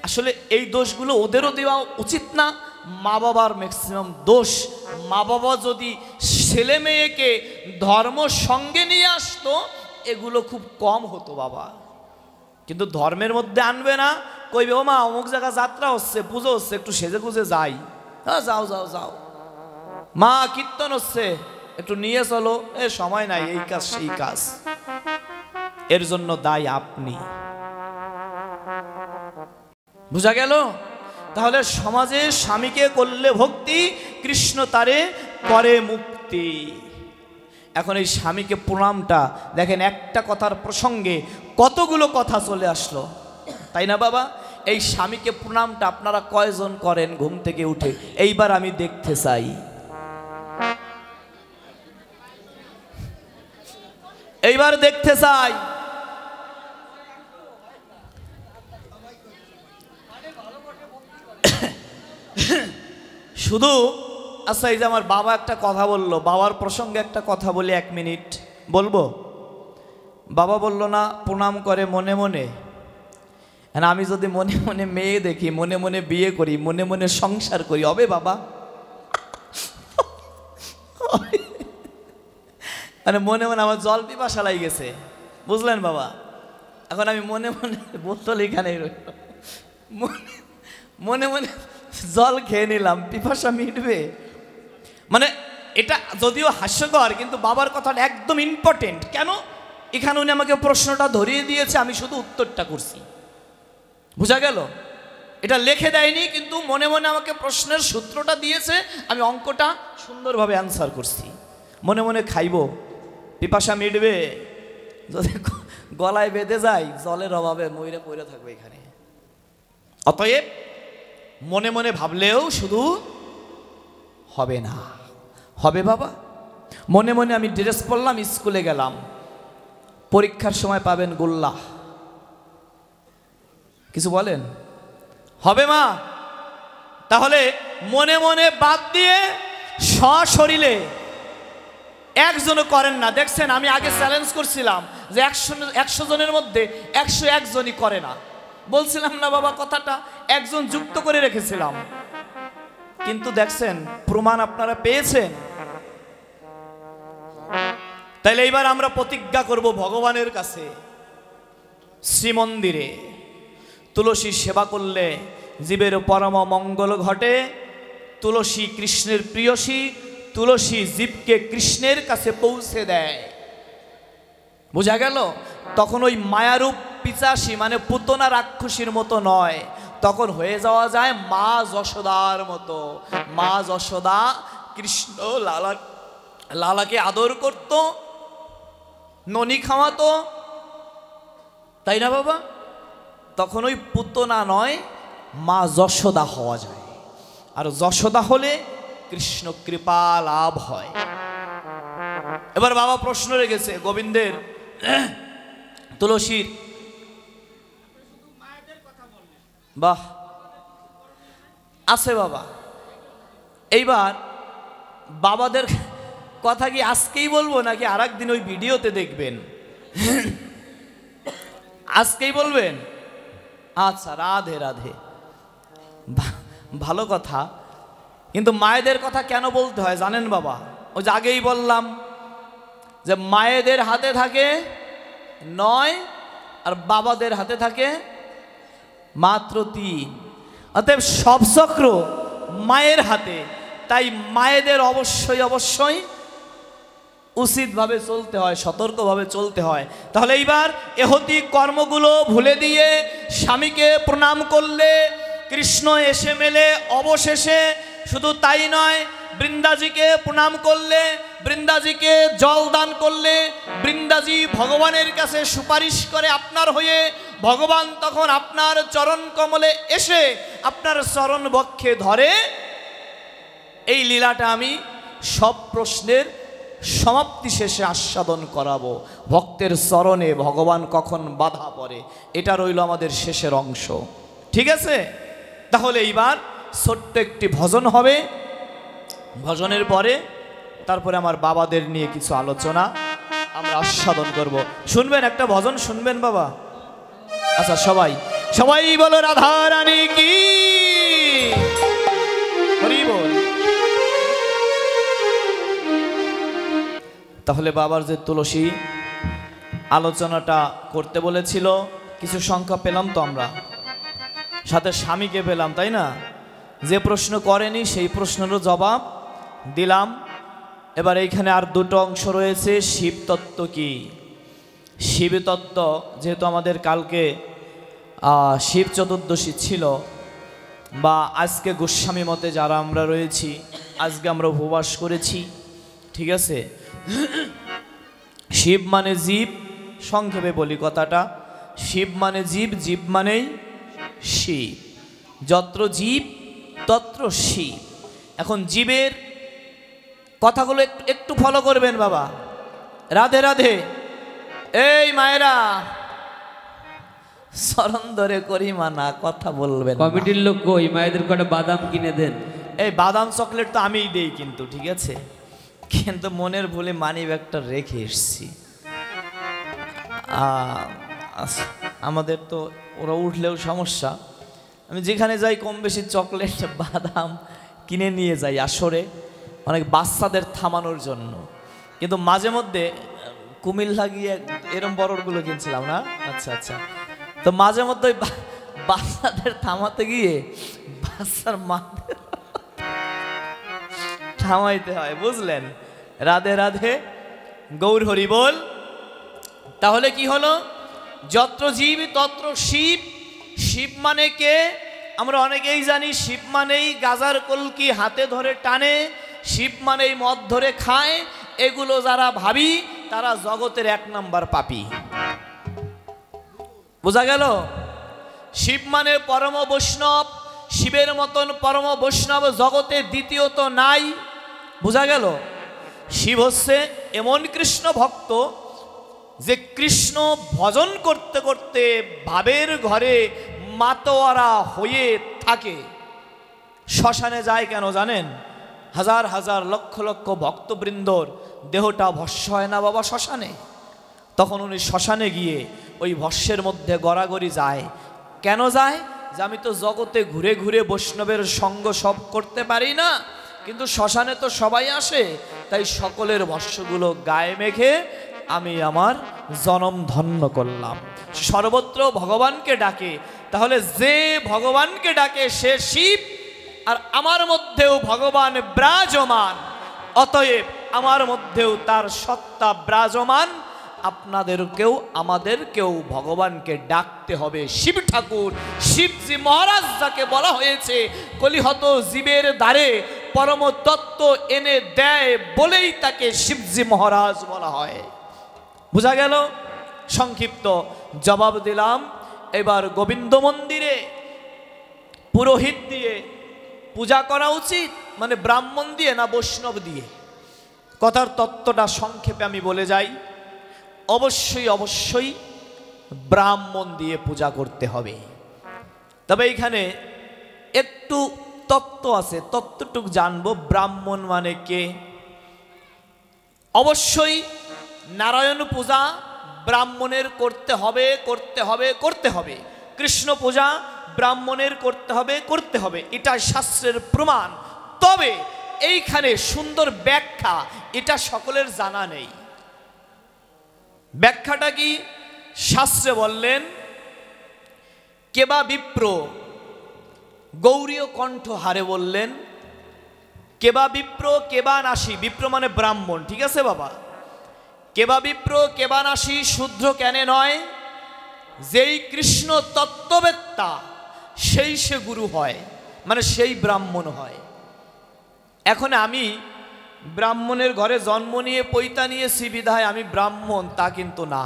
আসলে এই দোষগুলো ওদেরও দেওয়া উচিত না। মা বাবার ম্যাক্সিমাম দোষ। মা বাবা যদি ছেলে মেয়েকে ধর্ম সঙ্গে নিয়ে আসতো, এগুলো খুব কম হতো বাবা। কিন্তু ধর্মের মধ্যে আনবে না, কইবে ও মা অমুক জায়গা যাত্রা হচ্ছে, পুজো হচ্ছে, একটু সেজে গুজে যাই। হ্যাঁ যাও যাও যাও। মা কীর্তন হচ্ছে, একটু নিয়ে চলো, এ সময় নাই, এই কাজ সেই কাজ। এর জন্য দায়ী আপনি। বুঝা গেল? তাহলে সমাজে স্বামীকে করলে ভক্তি, কৃষ্ণ তারে করে মুক্তি। এখন এই স্বামীকে প্রণামটা দেখেন, একটা কথার প্রসঙ্গে কতগুলো কথা চলে আসলো, তাই না বাবা? এই স্বামীকে প্রণামটা আপনারা কয়জন করেন ঘুম থেকে উঠে? এইবার আমি দেখতে চাই। এইবার দেখতে চাই। শুধু আচ্ছা, এই যে আমার বাবা একটা কথা বললো, বাবার প্রসঙ্গে একটা কথা বলি, 1 মিনিট বলবো। বাবা বলল না প্রণাম করে মনে মনে, আমি যদি মনে মনে মেয়ে দেখি, মনে মনে বিয়ে করি, মনে মনে সংসার করি, হবে বাবা? মানে মনে মনে আমার জল পিপাসা লাগে গেছে, বুঝলেন বাবা? এখন আমি মনে মনে বোতল এখানেই রইল, মনে মনে জল খেয়ে নিলাম, পিপাসা মিটবে? মানে এটা যদিও হাস্যকর, কিন্তু বাবার কথাটা একদম ইম্পর্টেন্ট। কেন? এখানে উনি আমাকে প্রশ্নটা ধরিয়ে দিয়েছে, আমি শুধু উত্তরটা করছি। বোঝা গেল? এটা লিখে দেয়নি, কিন্তু মনে মনে আমাকে প্রশ্নের সূত্রটা দিয়েছে, আমি অঙ্কটা সুন্দরভাবে অ্যান্সার করছি। মনে মনে খাইব, পিপাসা মিটবে? যদি গলায় বেঁধে যায়, জলের অভাবে মইরে পড়ে থাকবে এখানে। অতএব মনে মনে ভাবলেও শুধু হবে না, হবে বাবা। মনে মনে আমি ড্রেস পরলাম, স্কুলে গেলাম, পরীক্ষার সময় পাবেন গোল্লা। কিছু বলেন? হবে মা? তাহলে মনে মনে বাদ দিয়ে সশরীরে একজনও করেন না। দেখছেন, আমি আগে চ্যালেঞ্জ করছিলাম যে 100 জনের মধ্যে 101 জনই করে না। বলছিলাম না বাবা কথাটা? একজন যুক্ত করে রেখেছিলাম, কিন্তু দেখছেন প্রমাণ আপনারা পেয়েছেন। তাইলে এইবার আমরা প্রতিজ্ঞা করব ভগবানের কাছে, শ্রীমন্দিরে তুলসী সেবা করলে জীবের পরম মঙ্গল ঘটে। তুলসী কৃষ্ণের প্রিয়সী, তুলসী জীবকে কৃষ্ণের কাছে পৌঁছে দেয়। বোঝা গেল? তখন ওই মায়ারূপ পিচাসী মানে পুতনা রাক্ষসীর মতো নয়, তখন হয়ে যাওয়া যায় মা যশোদার মতো। মা যশোদা কৃষ্ণ লালাকে আদর করত, ননি খাওয়াতো, তাই না বাবা? তখন ওই পুতনা নয়, মা যশোদা হওয়া যায়। আর যশোদা হলে কৃষ্ণ কৃপা লাভ হয়। এবার বাবা প্রশ্ন রেখেছে গোবিন্দের, তুলসীর, বাহ আছে বাবা। এইবার বাবাদের কথা কি আজকেই বলবো নাকি আর একদিন ওই ভিডিওতে দেখবেন? আজকেই বলবেন? আচ্ছা, রাধে রাধে, ভালো কথা। কিন্তু মায়েদের কথা কেন বলতে হয় জানেন বাবা? ওই যে আগেই বললাম যে মায়েদের হাতে থাকে 9 আর বাবাদের হাতে থাকে মাত্র 3। অতএব সব চক্র মায়ের হাতে, তাই মায়েদের অবশ্যই অবশ্যই উচিতভাবে চলতে হয়, সতর্কভাবে চলতে হয়। তাহলে এইবার এহতিক কর্মগুলো ভুলে দিয়ে স্বামীকে প্রণাম করলে কৃষ্ণ এসে মেলে অবশেষে। শুধু তাই নয়, বৃন্দাজিকে প্রণাম করলে, বৃন্দাজিকে জল দান করলে বৃন্দাজি ভগবানের কাছে সুপারিশ করে আপনার হয়ে। ভগবান তখন আপনার চরণ কমলে এসে আপনার চরণ বক্ষে ধরে। এই লীলাটা আমি সব প্রশ্নের সমাপ্তি শেষে আস্বাদন করাবো। ভক্তের চরণে ভগবান কখন বাধা পড়ে, এটা রইল আমাদের শেষের অংশ। ঠিক আছে? তাহলে এইবার ছোট্ট একটি ভজন হবে, ভজনের পরে তারপরে আমার বাবাদের নিয়ে কিছু আলোচনা আমরা আস্বাদন করব। শুনবেন? একটা ভজন শুনবেন বাবা? আচ্ছা, সবাই সবাই বলো রাধা রানী কি হরি বল। তাহলে বাবার যে তুলসী আলোচনাটা করতে বলেছিল, কিছু সংখ্যা পেলাম তো আমরা, সাথে স্বামীকে পেলাম, তাই না? যে প্রশ্ন করেনি সেই প্রশ্নেরও জবাব দিলাম। এবার এইখানে আর দুটো অংশ রয়েছে। শিবতত্ত্ব কি? শিবতত্ত্ব, যেহেতু আমাদের কালকে শিব চতুর্দশী ছিল, বা আজকে গোস্বামী মতে যারা আমরা রয়েছি, আজকে আমরা উপবাস করেছি, ঠিক আছে? শিব মানে জীব, সংক্ষেপে বলি কথাটা। শিব মানে জীব, জীব মানেই শিব। যত্র জীব তত্র শিব। এখন জীবের কথাগুলো একটু ফলো করবেন বাবা। রাধে রাধে। এই মায়েরা চরণ ধরে করি মানা, কথা বলবেন। কমিটির লোক কই? মায়েদের কটা বাদাম কিনে দেন। এই বাদাম চকলেট তো আমিই দেই কিন্তু, ঠিক আছে? কিন্তু মনের ভুলে মানি ব্যাগটা রেখে এসছি। আমাদের তো ওরা উঠলেও সমস্যা। আমি যেখানে যাই কম বেশি চকলেট বাদাম কিনে নিয়ে যাই আসরে, অনেক বাচ্চাদের থামানোর জন্য। কিন্তু মাঝে মধ্যে কুমিল্লা গিয়ে এরম বড়গুলো কিনছিলাম না। আচ্ছা আচ্ছা, তো মাঝে মধ্যে বাচ্চাদের থামাতে গিয়ে বাচ্চার মাদের থামাইতে হয়, বুঝলেন? রাধে রাধে, গৌর হরি বল। তাহলে কি হলো? যত্র জীব তত্র শিব। শিব মানে কে? আমরা অনেকেই জানি শিব মানেই গাজার কলকি হাতে ধরে টানে, শিব মানেই মদ ধরে খায়। এগুলো যারা ভাবি তারা জগতের 1 নাম্বার পাপী। বোঝা গেল? শিব মানে পরম বৈষ্ণব, শিবের মতন পরম বৈষ্ণব জগতে দ্বিতীয়ত নাই। বোঝা গেল? শিব হচ্ছে এমন কৃষ্ণ ভক্ত যে কৃষ্ণ ভজন করতে করতে ভাবের ঘরে মাতোয়ারা হয়ে থাকে। শ্মশানে যায় কেন জানেন? হাজার হাজার লক্ষ লক্ষ ভক্তবৃন্দর দেহটা ভস্য হয় না বাবা শ্মশানে? তখন উনি শ্মশানে গিয়ে ওই ভস্যের মধ্যে গড়াগড়ি যায়। কেন যায়? যে আমি তো জগতে ঘুরে ঘুরে বৈষ্ণবের সঙ্গ সব করতে পারি না, কিন্তু শ্মশানে তো সবাই আসে, তাই সকলের ভস্যগুলো গায়ে মেখে আমি আমার জনম ধন্য করলাম। সর্বত্র ভগবানকে ডাকে। তাহলে যে ভগবানকে ডাকে সে শিব, আর আমার মধ্যেও ভগবান বিরাজমান, অতএব আমার মধ্যেও তার সত্তা বিরাজমান। আপনাদেরকেও আমাদেরকেও ভগবানকে ডাকতে হবে। শিব ঠাকুর, শিবজি মহারাজ যাকে বলা হয়েছে কলিহত জীবের দ্বারে পরম তত্ত্ব এনে দেয় বলেই তাকে শিবজি মহারাজ বলা হয়। বোঝা গেল? সংক্ষিপ্ত জবাব দিলাম। এবার গোবিন্দ মন্দিরে পুরোহিত দিয়ে পূজা করা উচিত, মানে ব্রাহ্মণ দিয়ে না বৈষ্ণব দিয়ে? কথার তত্ত্বটা সংক্ষেপে আমি বলে যাই। অবশ্যই অবশ্যই ব্রাহ্মণ দিয়ে পূজা করতে হবে। তবে এইখানে একটু তত্ত্ব আছে, তত্ত্বটুক জানবো। ব্রাহ্মণ মানে কে? অবশ্যই নারায়ণ পূজা ব্রাহ্মণের করতে হবে, করতে হবে, করতে হবে। কৃষ্ণ পূজা ব্রাহ্মণের করতে হবে, করতে হবে, এটা শাস্ত্রের প্রমাণ। তবে এইখানে সুন্দর ব্যাখ্যা, এটা সকলের জানা নেই। ব্যাখ্যাটা কি? শাস্ত্রে বললেন কেবা বিপ্র, গৌরীয় কণ্ঠ হারে বললেন কেবা বিপ্র কেবা নাসি। বিপ্র মানে ব্রাহ্মণ, ঠিক আছে বাবা? কেবা বিপ্র কেবা নাসি, শূদ্র কেনে নয়? যেই কৃষ্ণ তত্ত্ববেত্তা সেই সে গুরু হয়, মানে সেই ব্রাহ্মণ হয়। এখন আমি ব্রাহ্মণের ঘরে জন্ম নিয়ে পৈতা নিয়েছি বিধায় আমি ব্রাহ্মণ, তা কিন্তু না।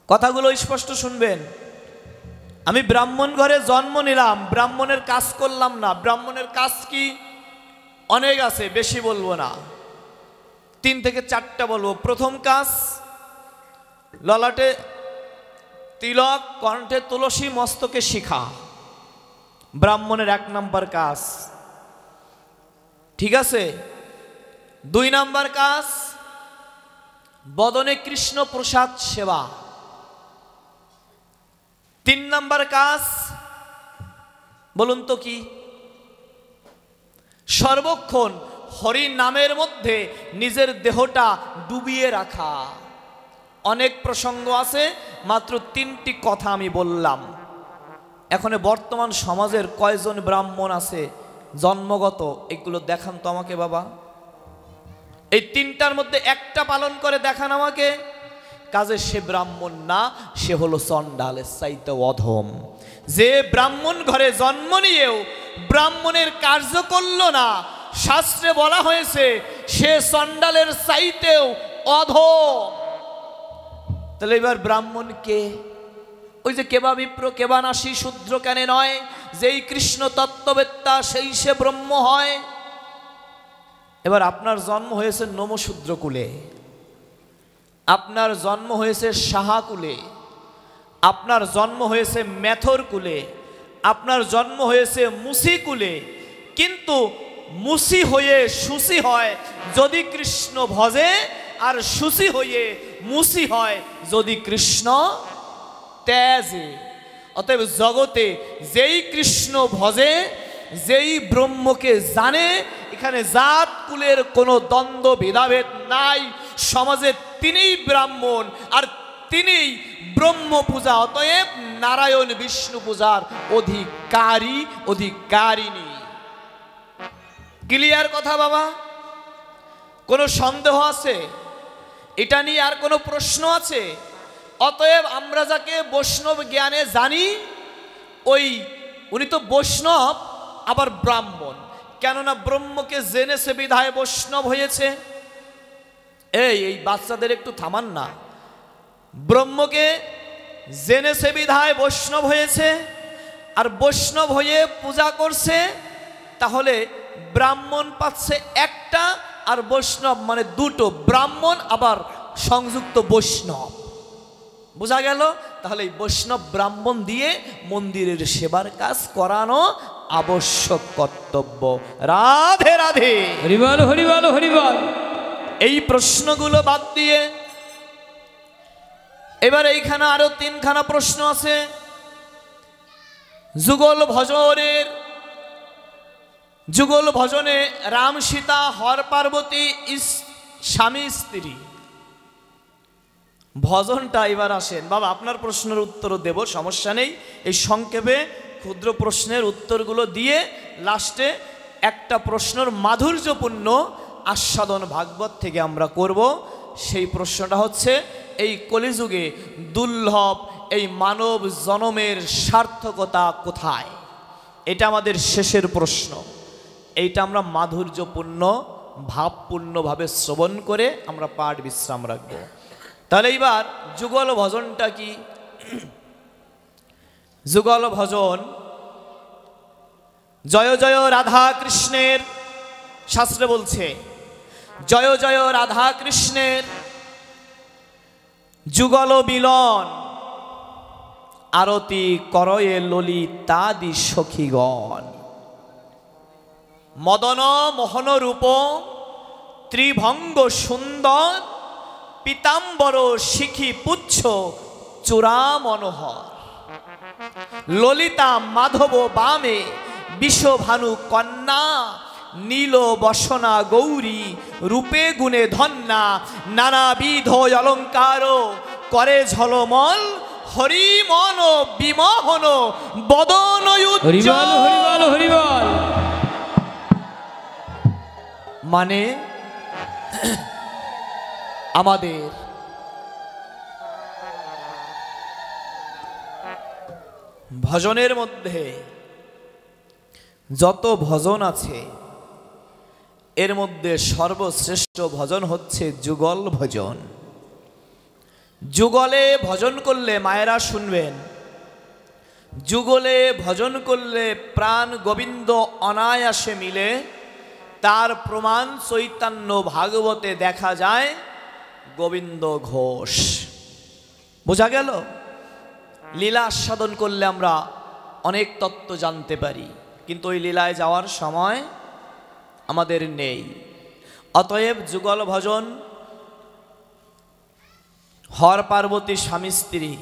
কথাগুলো স্পষ্ট শুনবেন। আমি ব্রাহ্মণ ঘরে জন্ম নিলাম, ব্রাহ্মণের কাজ করলাম না। ব্রাহ্মণের কাজ কি? অনেক আছে, বেশি বলবো না, 3 থেকে 4টা বলবো। প্রথম কাজ, ললাটে তিলক, কণ্ঠে তুলসী, মস্তকে শিখা, ব্রাহ্মণের 1 নাম্বার কাজ, ঠিক আছে? 2 নাম্বার কাজ, বদনে কৃষ্ণ প্রসাদ সেবা। 3 নাম্বার কাজ বলুন তো কি? সর্বক্ষণ হরি নামের মধ্যে নিজের দেহটা ডুবিয়ে রাখা। অনেক প্রসঙ্গ আছে, মাত্র 3টি কথা আমি বললাম। এখন বর্তমান সমাজের কয়জন ব্রাহ্মণ আছে জন্মগত? এগুলো দেখান তো আমাকে বাবা। এই 3টার মধ্যে একটা পালন করে দেখান আমাকে। কাজে সে ব্রাহ্মণ না, সে হলো চণ্ডালের চাইতে অধম। যে ব্রাহ্মণ ঘরে জন্ম নিয়েও ব্রাহ্মণের কার্য করল না, শাস্ত্রে বলা হয়েছে সে চণ্ডালের চাইতেও অধম। তাহলে এবার ব্রাহ্মণ কে? ওই যে কেবা বিপ্র কেবা নাসি, শূদ্র কেনে নয়? যেই কৃষ্ণ তত্ত্ববেত্তা সেই সে ব্রহ্ম হয়। এবার আপনার জন্ম হয়েছে নমশূদ্র কুলে, আপনার জন্ম হয়েছে সাহা কুলে, আপনার জন্ম হয়েছে মেথর কুলে, আপনার জন্ম হয়েছে মুসি কুলে। কিন্তু মুসি হয়ে সুসি হয় যদি কৃষ্ণ ভজে, আর সুসি হয়ে মুসি হয় যদি কৃষ্ণ তেজে। অতএব জগতে যেই কৃষ্ণ ভজে, যেই ব্রহ্মকে জানে, এখানে জাত কুলের কোনো দ্বন্দ্ব ভেদাভেদ নাই। সমাজে তিনিই ব্রাহ্মণ আর তিনিই ব্রহ্ম পূজা, অতএব নারায়ণ বিষ্ণু পূজার অধিকারিণী। ক্লিয়ার কথা বাবা? কোনো সন্দেহ আছে? এটা নিয়ে আর কোনো প্রশ্ন আছে? অতএব আমরা যাকে বৈষ্ণব জ্ঞানে জানি, উনি তো বৈষ্ণব আবার ব্রাহ্মণ, কেননা ব্রহ্মকে জেনেছে বিধায় বৈষ্ণব হয়েছে। এই বাচ্চাদের একটু থামান না। ব্রহ্মকে জেনেছে বিধায় বৈষ্ণব হয়েছে, আর বৈষ্ণব হয়ে পূজা করছে, তাহলে ব্রাহ্মণ পাচ্ছে একটা আর বৈষ্ণব মানে দুটো, ব্রাহ্মণ আবার সংযুক্ত বৈষ্ণব। বোঝা গেল? তাহলে এই বৈষ্ণব ব্রাহ্মণ দিয়ে মন্দিরের সেবার কাজ করানো আবশ্যক কর্তব্য। রাধে রাধে, হরিবল হরিবল হরিবল। এই প্রশ্নগুলো বাদ দিয়ে এবার এইখানে আরো তিনখানা প্রশ্ন আছে। যুগল ভজনে রাম সীতা হর পার্বতী স্বামী স্ত্রী ভজনটা এবার আসেন বাবা, আপনার প্রশ্নের উত্তরও দেব, সমস্যা নেই। এই সংক্ষেপে ক্ষুদ্র প্রশ্নের উত্তরগুলো দিয়ে লাস্টে একটা প্রশ্নের মাধুর্যপূর্ণ আস্বাদন ভাগবত থেকে আমরা করব। সেই প্রশ্নটা হচ্ছে, এই কলিযুগে দুর্লভ এই মানব জনমের সার্থকতা কোথায়? এটা আমাদের শেষের প্রশ্ন। এইটা আমরা মাধুর্যপূর্ণ ভাবপূর্ণভাবে শ্রবণ করে আমরা পাঠ বিশ্রাম রাখবো। তাহলে এইবার যুগল ভজনটা কি? যুগল ভজন জয় জয় রাধা কৃষ্ণের, শাস্ত্রে বলছে জয় জয় রাধা কৃষ্ণের যুগল মিলন, আরতি করয়ে ললিতাদি সখীগণ। মদন মোহন রূপ ত্রিভঙ্গ সুন্দর, পীতাম্বর শিখি পুচ্ছ চূড়া মনোহর। ললিতা মাধব বামে বিশ্বভানু কন্যা, নীল বসনা গৌরী রূপে গুণে ধন্যা। নানাবিধ অলঙ্কার করে ঝলমল, হরিমন বিমোহন বদন উজ্জ্বল। হরিবল হরিবল। মানে আমাদের ভজনের মধ্যে যত ভজন আছে এর মধ্যে সর্বশ্রেষ্ঠ ভজন হচ্ছে যুগল ভজন। যুগলে ভজন করলে, মায়েরা শুনবেন, যুগলে ভজন করলে প্রাণ গোবিন্দ অনায়াসে মিলে। তার প্রমাণ চৈতন্য ভাগবতে দেখা যায় গোবিন্দ ঘোষ। বোঝা গেল? লীলা আস্বাদন করলে আমরা অনেক তত্ত্ব জানতে পারি, কিন্তু ওই লীলায় যাওয়ার সময় আমাদের নেই। অতএব যুগল ভজন, হর পার্বতী স্বামী স্ত্রী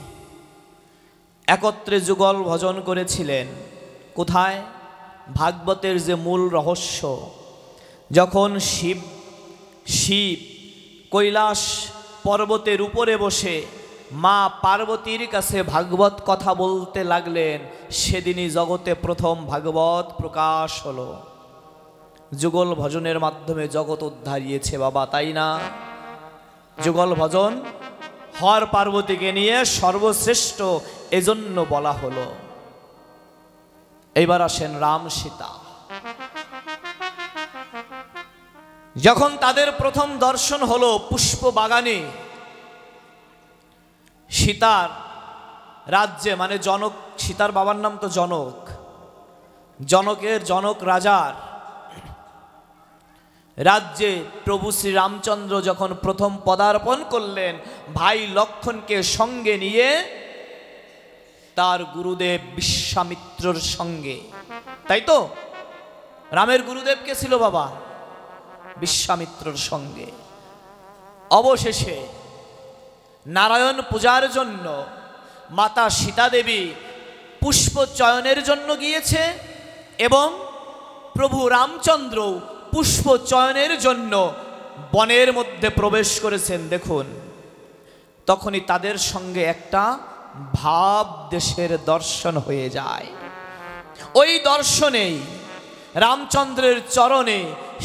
একত্রে যুগল ভজন করেছিলেন। কোথায়? ভাগবতের যে মূল রহস্য, যখন শিব কৈলাস পর্বতের উপরে বসে মা পার্বতীর কাছে ভাগবত কথা বলতে লাগলেন, সেদিনই জগতে প্রথম ভাগবত প্রকাশ হলো। যুগল ভজনের মাধ্যমে জগৎ উদ্ধারিয়েছে বাবা, তাই না? যুগল ভজন হর পার্বতীকে নিয়ে সর্বশ্রেষ্ঠ এজন্য বলা হলো। এইবার আসেন রাম সীতা। যখন তাদের প্রথম দর্শন হলো পুষ্প বাগানে, সীতার রাজ্যে, মানে জনক, সীতার বাবার নাম তো জনক, জনক রাজার রাজ্যে প্রভু শ্রী রামচন্দ্র যখন প্রথম পদার্পণ করলেন, ভাই লক্ষ্মণকে সঙ্গে নিয়ে, তার গুরুদেব বিশ্বামিত্রর সঙ্গে, তাই তো? রামের গুরুদেব কে ছিল বাবা? বিশ্বামিত্রর সঙ্গে। অবশেষে নারায়ণ পূজার জন্য মাতা সীতা দেবী পুষ্প চয়নের জন্য গিয়েছে এবং প্রভু রামচন্দ্র পুষ্প চয়নের জন্য বনের মধ্যে প্রবেশ করেছেন। দেখুন তখনই তাদের সঙ্গে একটা ভাব দেশের দর্শন হয়ে যায়। ওই দর্শনেই রামচন্দ্রের চরণে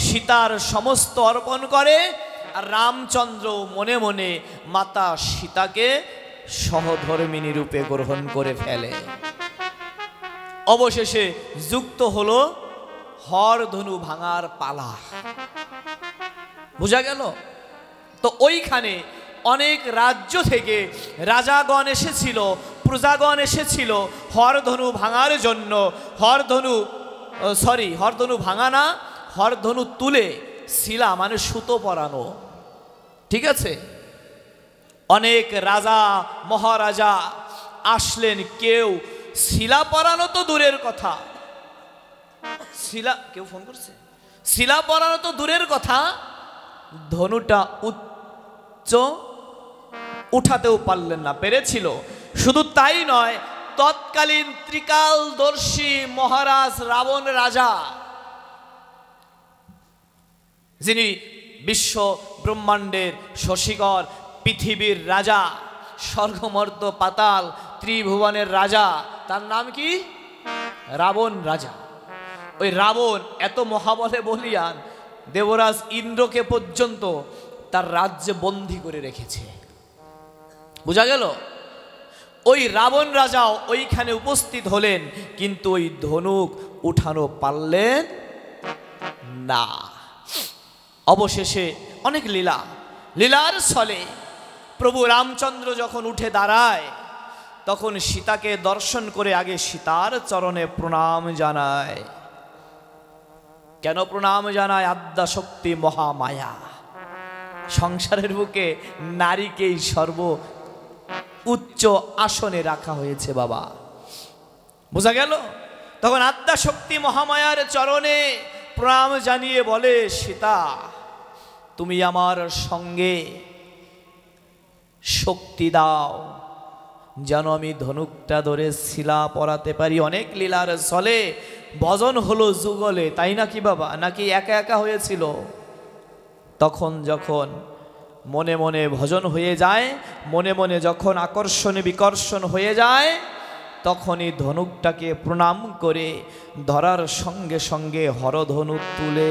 সীতার সমস্ত অর্পণ করে, আর রামচন্দ্র মনে মনে মাতা সীতাকে সহধর্মিণী রূপে গ্রহণ করে ফেলে। অবশেষে যুক্ত হলো হরধনু ভাঙার পালা। বোঝা গেল? তো ওইখানে অনেক রাজ্য থেকে রাজাগণ এসেছিল, প্রজাগণ এসেছিল হরধনু ভাঙার জন্য। হরধনু ভাঙা না, হরধনু তুলে শিলা মানে সুতো পরানো। ঠিক আছে, অনেক রাজা মহারাজা আসলেন, কেউ শিলা পরানো তো দূরের কথা, কেউ ফোন করছে, শিলা পরানো তো দূরের কথা, ধনুটা উঠাতেও পারলেন না, পেরেছিল। শুধু তাই নয়, তৎকালীন ত্রিকালদর্শী মহারাজ রাবণ রাজা, যিনি বিশ্ব ব্রহ্মাণ্ডের শশীকর, পৃথিবীর রাজা, স্বর্গমর্ত পাতাল ত্রিভুবনের রাজা, তার নাম কি? রাবণ রাজা। ওই রাবণ এত মহাবলে বলিয়ান দেবরাজ ইন্দ্রকে পর্যন্ত তার রাজ্যে বন্দী করে রেখেছে। বোঝা গেল? ওই রাবণ রাজাও ওইখানে উপস্থিত হলেন, কিন্তু ওই ধনুক উঠানো পারলেন না। অবশেষে অনেক লীলার ছলে প্রভু রামচন্দ্র যখন উঠে দাঁড়ায়, তখন সীতাকে দর্শন করে আগে সীতার চরণে প্রণাম জানায়। কেন প্রণাম জানায়? আদ্যা শক্তি মহামায়া, সংসারের বুকে নারীকেই সর্ব উচ্চ আসনে রাখা হয়েছে বাবা। বোঝা গেল? তখন আদ্যা শক্তি মহামায়ার চরণে প্রণাম জানিয়ে বলে, সীতা তুমি আমার সঙ্গে শক্তি দাও, যেন আমি ধনুকটা ধরে শিলা পরাতে পারি। অনেক লীলার ছলে ভজন হলো যুগলে, তাই নাকি বাবা? নাকি একা একা হয়েছিল? তখন যখন মনে মনে ভজন হয়ে যায়, মনে মনে যখন আকর্ষণ বিকর্ষণ হয়ে যায়, তখনই ধনুকটাকে প্রণাম করে ধরার সঙ্গে সঙ্গে হরধনু তুলে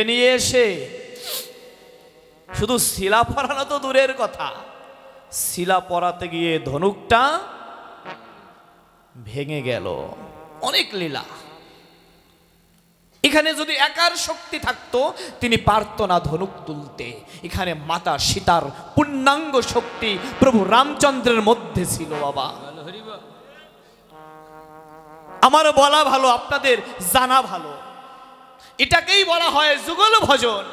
নিয়ে এসে শুধু শিলা পরানো তো দূরের কথা, শিলা পরাতে গিয়ে ধনুকটা ভেঙে গেল। অনেক লীলা। এখানে যদি একার শক্তি থাকতো, তিনি পারত না ধনুক তুলতে। এখানে মাতা সীতার পূর্ণাঙ্গ শক্তি প্রভু রামচন্দ্রের মধ্যে ছিল বাবা। আমার বলা ভালো, আপনাদের জানা ভালো। এটাকেই বলা হয় যুগল ভজন।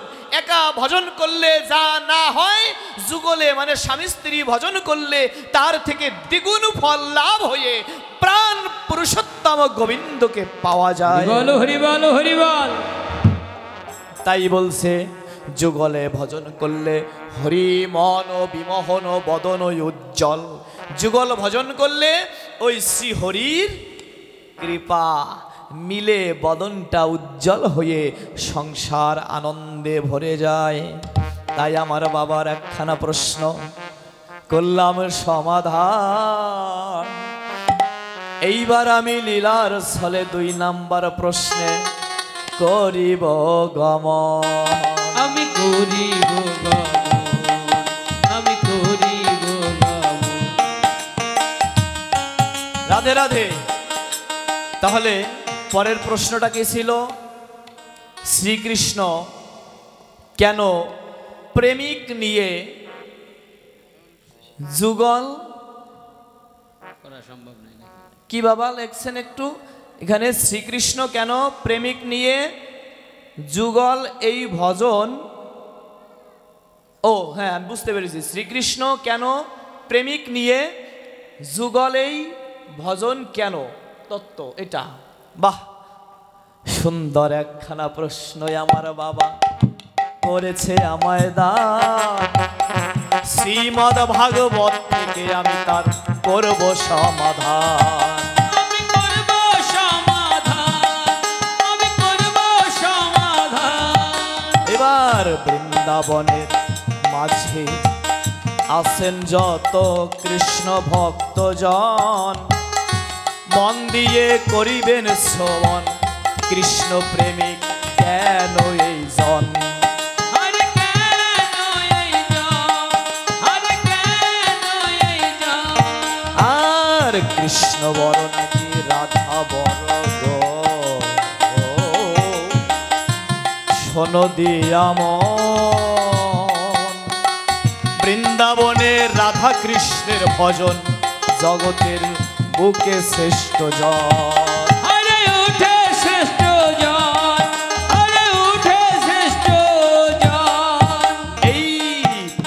একা ভজন করলে যা না হয়, যুগলে মানে স্বামী স্ত্রী ভজন করলে তার থেকে দ্বিগুণ ফল লাভ হয়ে প্রাণ পুরুষোত্তম গোবিন্দকে পাওয়া যায়। হরিবল। তাই বলছে, যুগলে ভজন করলে হরি মন বিমোহন বদন উজ্জ্বল। যুগল ভজন করলে ওই শ্রী হরির কৃপা মিলে বদনটা উজ্জ্বল হয়ে সংসার আনন্দে ভরে যায়। তাই আমার বাবার একখানা প্রশ্ন করলাম সমাধান। এইবার আমি লীলার ছলে 2 নাম্বার প্রশ্নে করিব গমন। আমি করিব গমন, আমি করিব গমন। রাধে রাধে। তাহলে পরের প্রশ্নটা কি ছিল? শ্রীকৃষ্ণ কেন প্রেমিক নিয়ে যুগল করা সম্ভব নয়? কি বাবা লেখছেন একটু এখানে? শ্রীকৃষ্ণ কেন প্রেমিক নিয়ে যুগল এই ভজন, ও হ্যাঁ আমি বুঝতে পেরেছি। শ্রীকৃষ্ণ কেন প্রেমিক নিয়ে যুগল এই ভজন কেন তত্ত্ব এটা। বাহ, সুন্দর একখানা প্রশ্ন আমার বাবা করেছে আমায় দান। শ্রীমদ্ ভাগবত থেকে আমি তার করব সমাধান। আমি করব সমাধান। এবার বৃন্দাবনের মাঝে আছেন যত কৃষ্ণ ভক্তজন, মন দিয়ে করিবেন শ্রবণ, কৃষ্ণ প্রেমিক কেন এই জন। আর কৃষ্ণ বড় নাকি রাধা বড় গো, শোনো দিয়া মন, বৃন্দাবনে রাধা কৃষ্ণের ভজন, জগতের বুকে শ্রেষ্ঠ জন। এই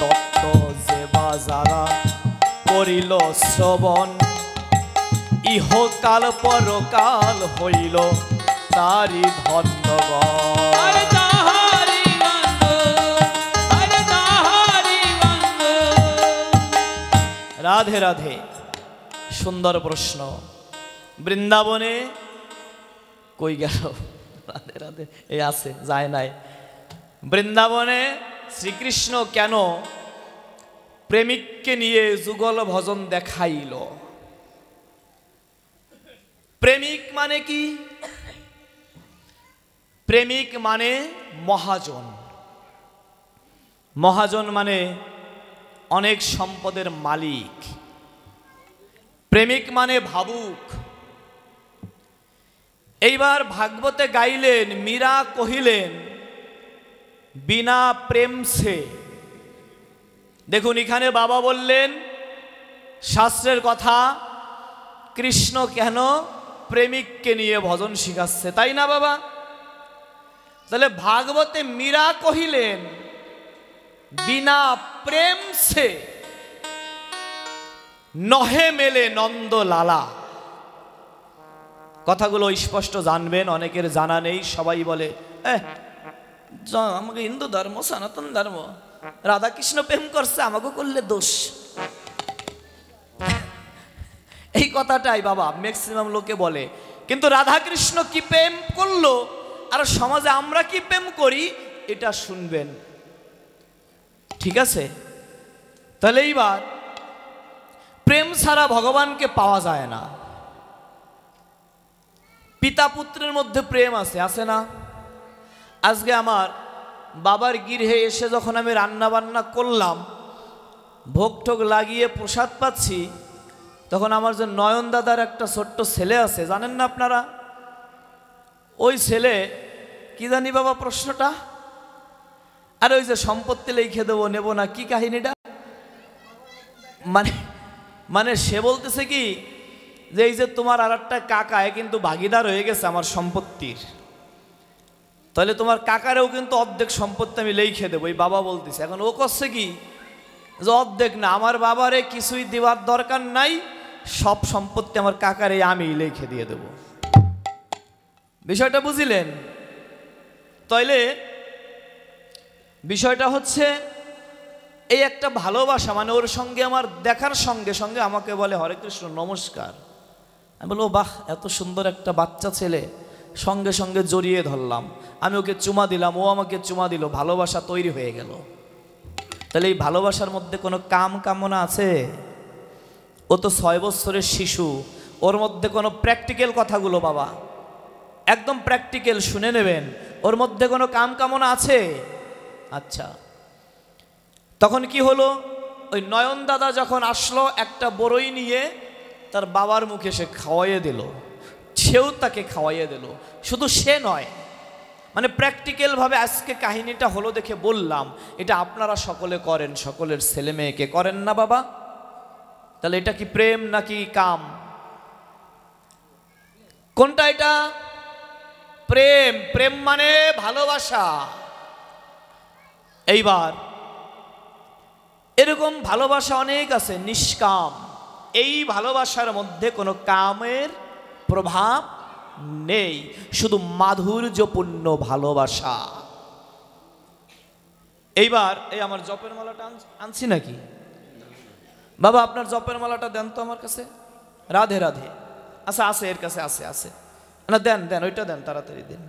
তত্ত্ব যে বাজারা করিল শ্রবণ, ইহকাল পরকাল হইল তারি ধন্যবাদ। রাধে রাধে। সুন্দর প্রশ্ন। বৃন্দাবনে কই গেল? রাধে রাধে, এই আছে, যায় নাই। বৃন্দাবনে শ্রীকৃষ্ণ কেন প্রেমিককে নিয়ে যুগল ভজন দেখাইল? প্রেমিক মানে কি? প্রেমিক মানে মহাজন। মহাজন মানে অনেক সম্পদের মালিক। প্রেমিক মানে ভাবুক। এইবার ভাগবতে গাইলেন, মীরা কহিলেন বিনা প্রেম সে। দেখুন এখানে বাবা বললেন শাস্ত্রের কথা, কৃষ্ণ কেন প্রেমিককে নিয়ে ভজন শিখাচ্ছে, তাই না বাবা? তাহলে ভাগবতে মীরা কহিলেন বিনা প্রেম সে নহে মেলে নন্দ লালা। কথাগুলো স্পষ্ট জানবেন, অনেকের জানা নেই। সবাই বলে আমাকে হিন্দু ধর্ম, সনাতন ধর্ম, রাধাকৃষ্ণ প্রেম করছে, আমাকে করলে দোষ। এই কথাটাই বাবা ম্যাক্সিমাম লোকে বলে। কিন্তু রাধাকৃষ্ণ কি প্রেম করলো আর সমাজে আমরা কি প্রেম করি এটা শুনবেন, ঠিক আছে? তাহলে এইবার প্রেম ছাড়া ভগবানকে পাওয়া যায় না। পিতা পুত্রের মধ্যে প্রেম আছে, আছে না? আজকে আমার বাবার গৃহে এসে যখন আমি রান্না বান্না করলাম, ভোগ টোগ লাগিয়ে প্রসাদ পাচ্ছি, তখন আমার যে নয়ন দাদার একটা ছোট্ট ছেলে আছে, জানেন না আপনারা? ওই ছেলে কি জানি বাবা প্রশ্নটা, আর ওই যে সম্পত্তি লিখে দেবো নেব না, কি কাহিনীটা? মানে সে বলতেছে কি যে এই যে তোমার আর একটা কাকা কিন্তু ভাগিদার হয়ে গেছে আমার সম্পত্তির, তাহলে তোমার কাকারেও কিন্তু অর্ধেক সম্পত্তি আমি লিখে দেবো, এই বাবা বলতেছে। এখন ও করছে কি যে অর্ধেক না, আমার বাবারে কিছুই দেওয়ার দরকার নাই, সব সম্পত্তি আমার কাকারে আমি লিখে দিয়ে দেব। বিষয়টা বুঝিলেন? তাইলে বিষয়টা হচ্ছে এই একটা ভালোবাসা, মানে ওর সঙ্গে আমার দেখার সঙ্গে সঙ্গে আমাকে বলে হরে কৃষ্ণ নমস্কার। আমি বলবো বাহ, এত সুন্দর একটা বাচ্চা ছেলে, সঙ্গে সঙ্গে জড়িয়ে ধরলাম, আমি ওকে চুমা দিলাম, ও আমাকে চুমা দিল, ভালোবাসা তৈরি হয়ে গেল। তাহলে এই ভালোবাসার মধ্যে কোনো কাম কামনা আছে? ও তো 6 বছরের শিশু, ওর মধ্যে কোনো প্র্যাকটিক্যাল কথাগুলো বাবা একদম প্র্যাকটিক্যাল শুনে নেবেন, ওর মধ্যে কোনো কাম কামনা আছে? আচ্ছা, তখন কি হলো? ওই নয়ন দাদা যখন আসলো একটা বড়ই নিয়ে তার বাবার মুখে সে খাওয়াইয়ে দিল, সেও তাকে খাওয়াইয়ে দিল। শুধু সে নয়, মানে প্র্যাকটিক্যালভাবে আজকে কাহিনীটা হলো দেখে বললাম, এটা আপনারা সকলে করেন, সকলের ছেলে মেয়েকে করেন না বাবা? তাহলে এটা কি প্রেম নাকি কাম? কোনটা এটা? প্রেম। প্রেম মানে ভালোবাসা। এইবার এরকম ভালোবাসা অনেক আছে নিষ্কাম, এই ভালোবাসার মধ্যে কোনো কামের প্রভাব নেই, শুধু মাধুর্যপূর্ণ ভালোবাসা। এইবার এই আমার জপের মালাটা আনছি নাকি বাবা? আপনার জপের মালাটা দেন তো আমার কাছে। রাধে রাধে। আচ্ছা আছে, এর কাছে আছে, আছে না? দেন দেন, ওইটা দেন, তাড়াতাড়ি দেন।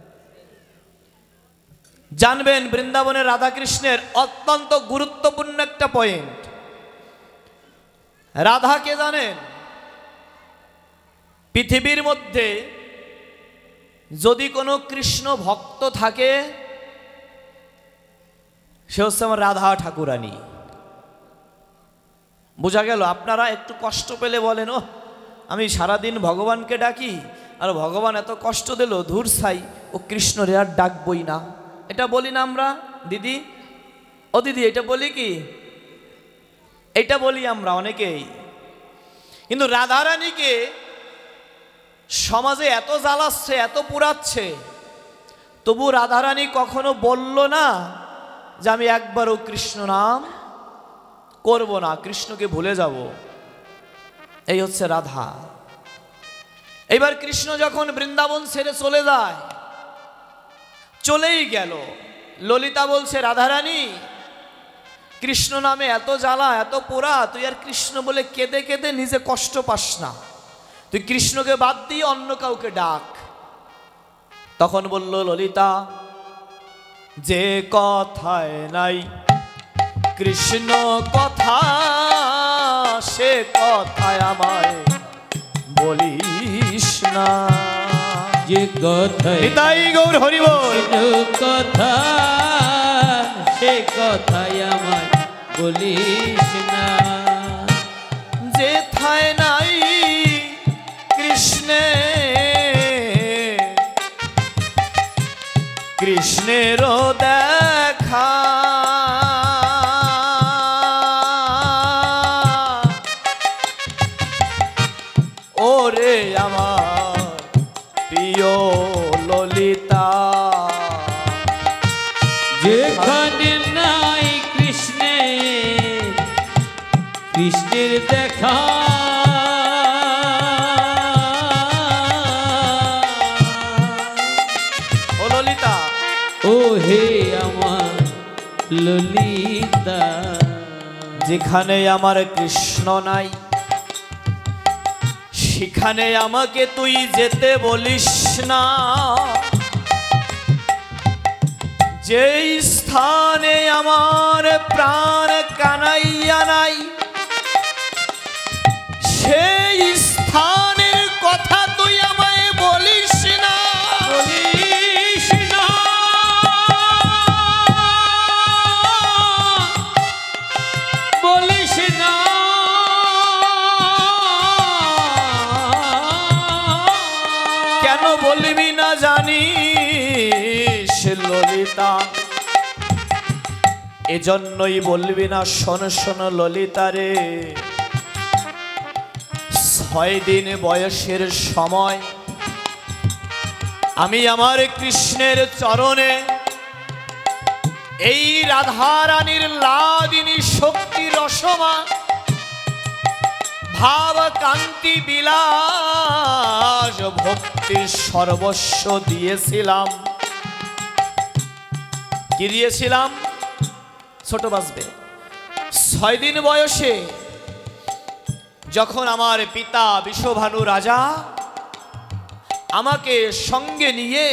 জানবেন বৃন্দাবনের রাধাকৃষ্ণের অত্যন্ত গুরুত্বপূর্ণ একটা পয়েন্ট। রাধাকে জানেন, পৃথিবীর মধ্যে যদি কোনো কৃষ্ণ ভক্ত থাকে সে হচ্ছে আমার রাধা ঠাকুরানী। বোঝা গেল? আপনারা একটু কষ্ট পেলে বলেন, ও আমি সারাদিন ভগবানকে ডাকি আর ভগবান এত কষ্ট দিল, ধুর ছাই, ও কৃষ্ণরে আর ডাকবই না। এটা বলি না আমরা দিদি? ও দিদি, এটা বলি কি? এটা বলি আমরা অনেকেই। কিন্তু রাধারানীকে সমাজে এত জ্বালাচ্ছে, এত পুরাচ্ছে, তবু রাধারানী কখনো বলল না যে আমি একবারও কৃষ্ণ নাম করব না, কৃষ্ণকে ভুলে যাব। এই হচ্ছে রাধা। এবার কৃষ্ণ যখন বৃন্দাবন ছেড়ে চলে যায়, চলেই গেল, ললিতা বলছে রাধারানী কৃষ্ণ নামে এত জ্বালা, এত পোড়া, তুই আর কৃষ্ণ বলে কেঁদে কেঁদে নিজে কষ্ট পাস না, তুই কৃষ্ণকে বাদ দিয়ে অন্য কাউকে ডাক। তখন বলল ললিতা, যে কথায় নাই কৃষ্ণ কথা, সে কথায় আমায় বলিস না। যে কথায় নিতাই গৌর হরি বল। কথা, সে কথায় আমায় বলিস না। যেথায় নাই কৃষ্ণেরও দেখা, ওরে আমার প্রিয় ললিতা। যেখানে নাই কৃষ্ণের দেখা, ও ললিতা, ও হে আমার ললিতা। যেখানে আমার কৃষ্ণ নাই সেখানে আমাকে তুই যেতে বলিস না। যেই স্থানে আমার প্রাণ কানাইয়া নাই সেই স্থানের কথা তুই আমায় বলিস না। বলিস না, বলিস না। কেন বলবি না জানিস ললিতা? এজন্যই বলবি না। শোন শোন ললিতা রে, 6 দিন বয়সের সময় আমি আমার কৃষ্ণের চরণে এই রাধারানীর লাদিনী শক্তি রসমা ভাব কান্তি বিলাস ভক্তির সর্বস্ব দিয়েছিলাম। কি দিয়েছিলাম? ছোট বাজবে। 6 দিন বয়সে যখন আমার পিতা বিশ্বভানু রাজা আমাকে সঙ্গে নিয়ে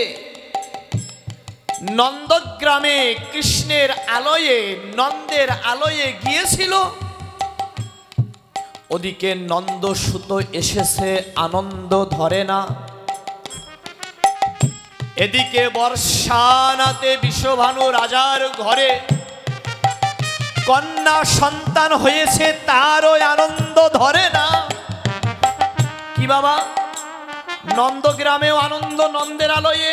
নন্দগ্রামে কৃষ্ণের আলয়ে, নন্দের আলয়ে গিয়েছিল, ওদিকে নন্দসুত এসেছে, আনন্দ ধরে না। এদিকে বর্ষানাতে বিশ্বভানু রাজার ঘরে কন্যা সন্তান হয়েছে, তারও আনন্দ ধরে না। কি বাবা? নন্দগ্রামেও আনন্দ নন্দের আলয়ে,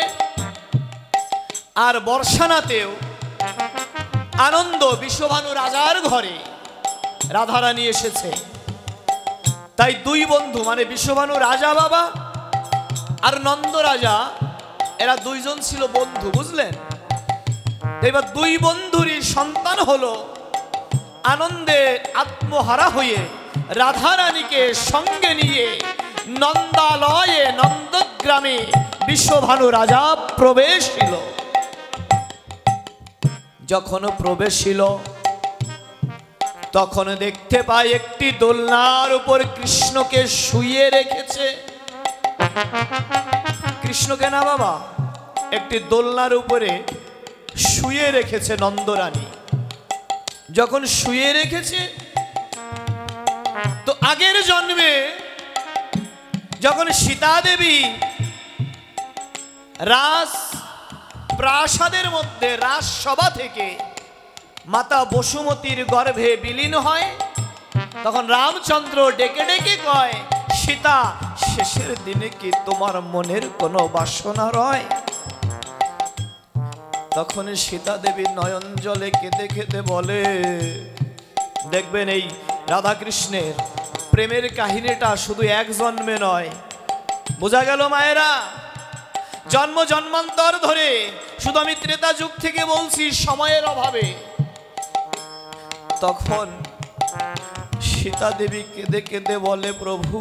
আর বর্ষানাতেও আনন্দ বিশ্বভানু রাজার ঘরে রাধারানী এসেছে। তাই দুই বন্ধু, মানে বিশ্বভানু রাজা বাবা আর নন্দ রাজা, এরা দুইজন ছিল বন্ধু, বুঝলেন? এবার দুই বন্ধুরই সন্তান হলো। আনন্দে আত্মহারা হয়ে রাধারানীকে সঙ্গে নিয়ে নন্দালয়ে, নন্দগ্রামে বিশ্বভানু রাজা প্রবেশিল। যখন প্রবেশিল তখন দেখতে পাই একটি দোলনার উপর কৃষ্ণকে শুইয়ে রেখেছে। কৃষ্ণকে না বাবা, একটি দোলনার উপরে শুয়ে রেখেছে নন্দরানী। যখন শুয়ে রেখেছে তো আগের জন্মে যখন সীতা দেবী রাজ প্রাসাদের মধ্যে রাজসভা থেকে মাতা বসুমতীর গর্ভে বিলীন হয়, তখন রামচন্দ্র ডেকে ডেকে কয়, সীতা, শেষের দিনে কি তোমার মনের কোনো বাসনা রয়? তখন সীতা দেবী নয়ন জলে কেঁদে কেঁদে বলে, দেখবেন এই রাধাকৃষ্ণের প্রেমের কাহিনীটা শুধু এক জন্মে নয়, বোঝা গেল মায়েরা? জন্ম জন্মান্তর ধরে, শুধু আমি ত্রেতা যুগ থেকে বলছি সময়ের অভাবে। তখন সীতা দেবী কেঁদে কেঁদে বলে, প্রভু,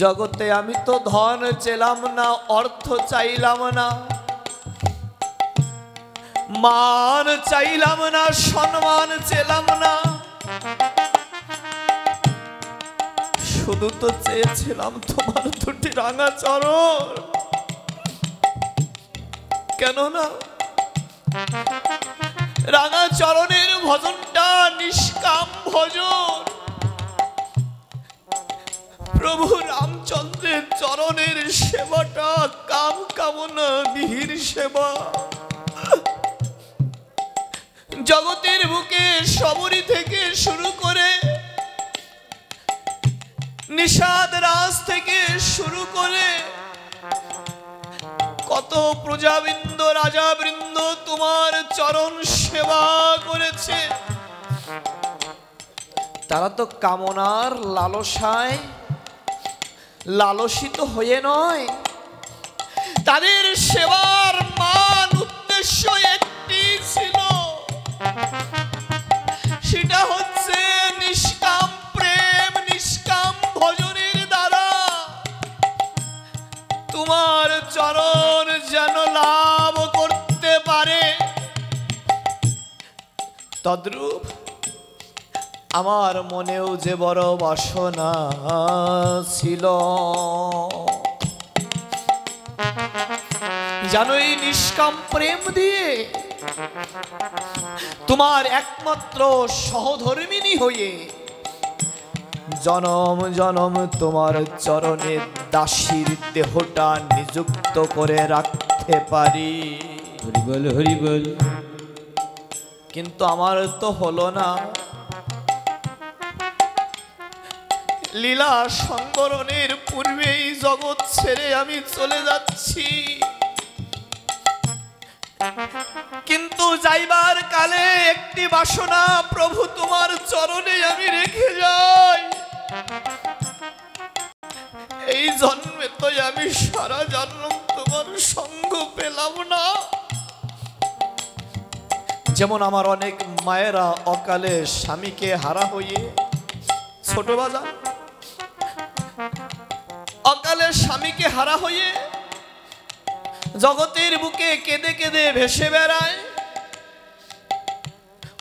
জগতে আমি তো ধন চেলাম না, অর্থ চাইলাম না, মান চাইলাম না, সম্মান চেলাম না, শুধু তো চেয়েছিলাম তোমার দুটি রাঙা চরণ। কেননা রাঙা চরণের ভজনটা নিষ্কাম ভজন। প্রভু রামচন্দ্রের চরণের সেবাটা কাম কামনা বিহীন সেবা। জগতের বুকে শবরী থেকে শুরু করে, নিষাদ রাজ থেকে শুরু করে কত প্রজাবৃন্দ রাজাবৃন্দ তোমার চরণ সেবা করেছে। তারা তো কামনার লালসায় লালসিত হয়ে নয়, তাদের সেবার মান উদ্দেশ্য একটি ছিল, সেটা হচ্ছে নিষ্কাম প্রেম, নিষ্কাম ভজনের দ্বারা তোমার চরণ যেন লাভ করতে পারে। তদ্রূপ আমার মনেও যে বড় বাসনা ছিল, জানো, এই নিষ্কাম প্রেম দিয়ে তোমার একমাত্র সহধর্মিণী হয়ে জনম জনম তোমার চরণে দাসীর দেহটা নিযুক্ত করে রাখতে পারি। হরি বল, হরি বল। কিন্তু আমার তো হলো না। লীলা সংবরণের পূর্বেই জগৎ ছেড়ে আমি চলে যাচ্ছি, কিন্তু যাইবার কালে একটি বাসনা প্রভু তোমার চরণে আমি রেখে যাই। এই জন্মে তো আমি সারা জন্ম তোমার সঙ্গ পেলাম না। যেমন আমার অনেক মায়েরা অকালে স্বামীকে হারা হয়ে, ছোট বাজার, অকালে স্বামীকে হারা হয়ে জগতের বুকে কেঁদে কেঁদে ভেসে বেড়ায়,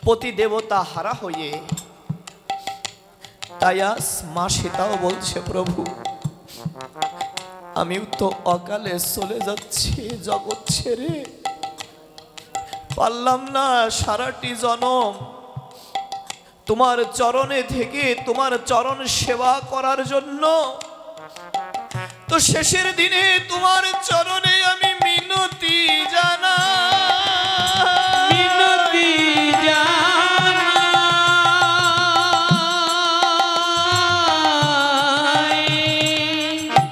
পতি দেবতা হারা হয়ে। তাই আজ মা সীতাও বলছে, প্রভু, আমিও তো অকালে চলে যাচ্ছি জগৎ ছেড়ে, পারলাম না সারাটি জনম তোমার চরণে থেকে তোমার চরণ সেবা করার জন্য। তো শেষের দিনে তোমার চরণে আমি মিনতি জানাই, মিনতি জানাই।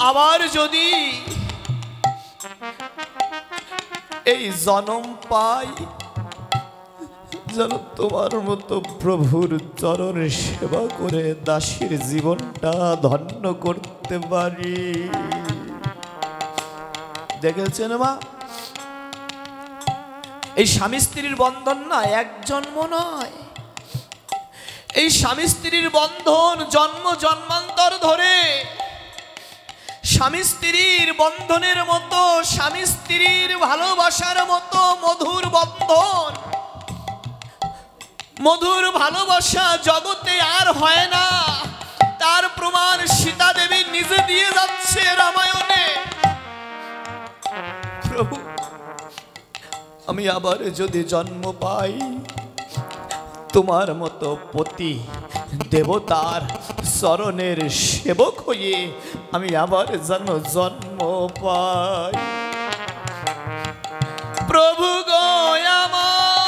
আবার যদি এই জনম পাই, যেন তোমার মতো প্রভুর চরণ সেবা করে দাসীর জীবনটা ধন্য করতে পারি। দেখেছেন মা, এই স্বামী স্ত্রীর বন্ধন না এক জন্ম নয়, এই স্বামী স্ত্রীর বন্ধন জন্ম জন্মান্তর ধরে। স্বামী স্ত্রীর বন্ধনের মতো, স্বামী স্ত্রীর ভালোবাসার মতো মধুর বন্ধন, মধুর ভালোবাসা জগতে আর হয় না। তার প্রমাণ সীতা দেবী নিজে দিয়ে যাচ্ছে রামায়ণে। প্রভু, আমি আবার যদি জন্ম পাই তোমার মতো পতি দেবতার চরণের সেবক হয়ে আমি আবার যেন জন্ম পাই। প্রভু গো আমার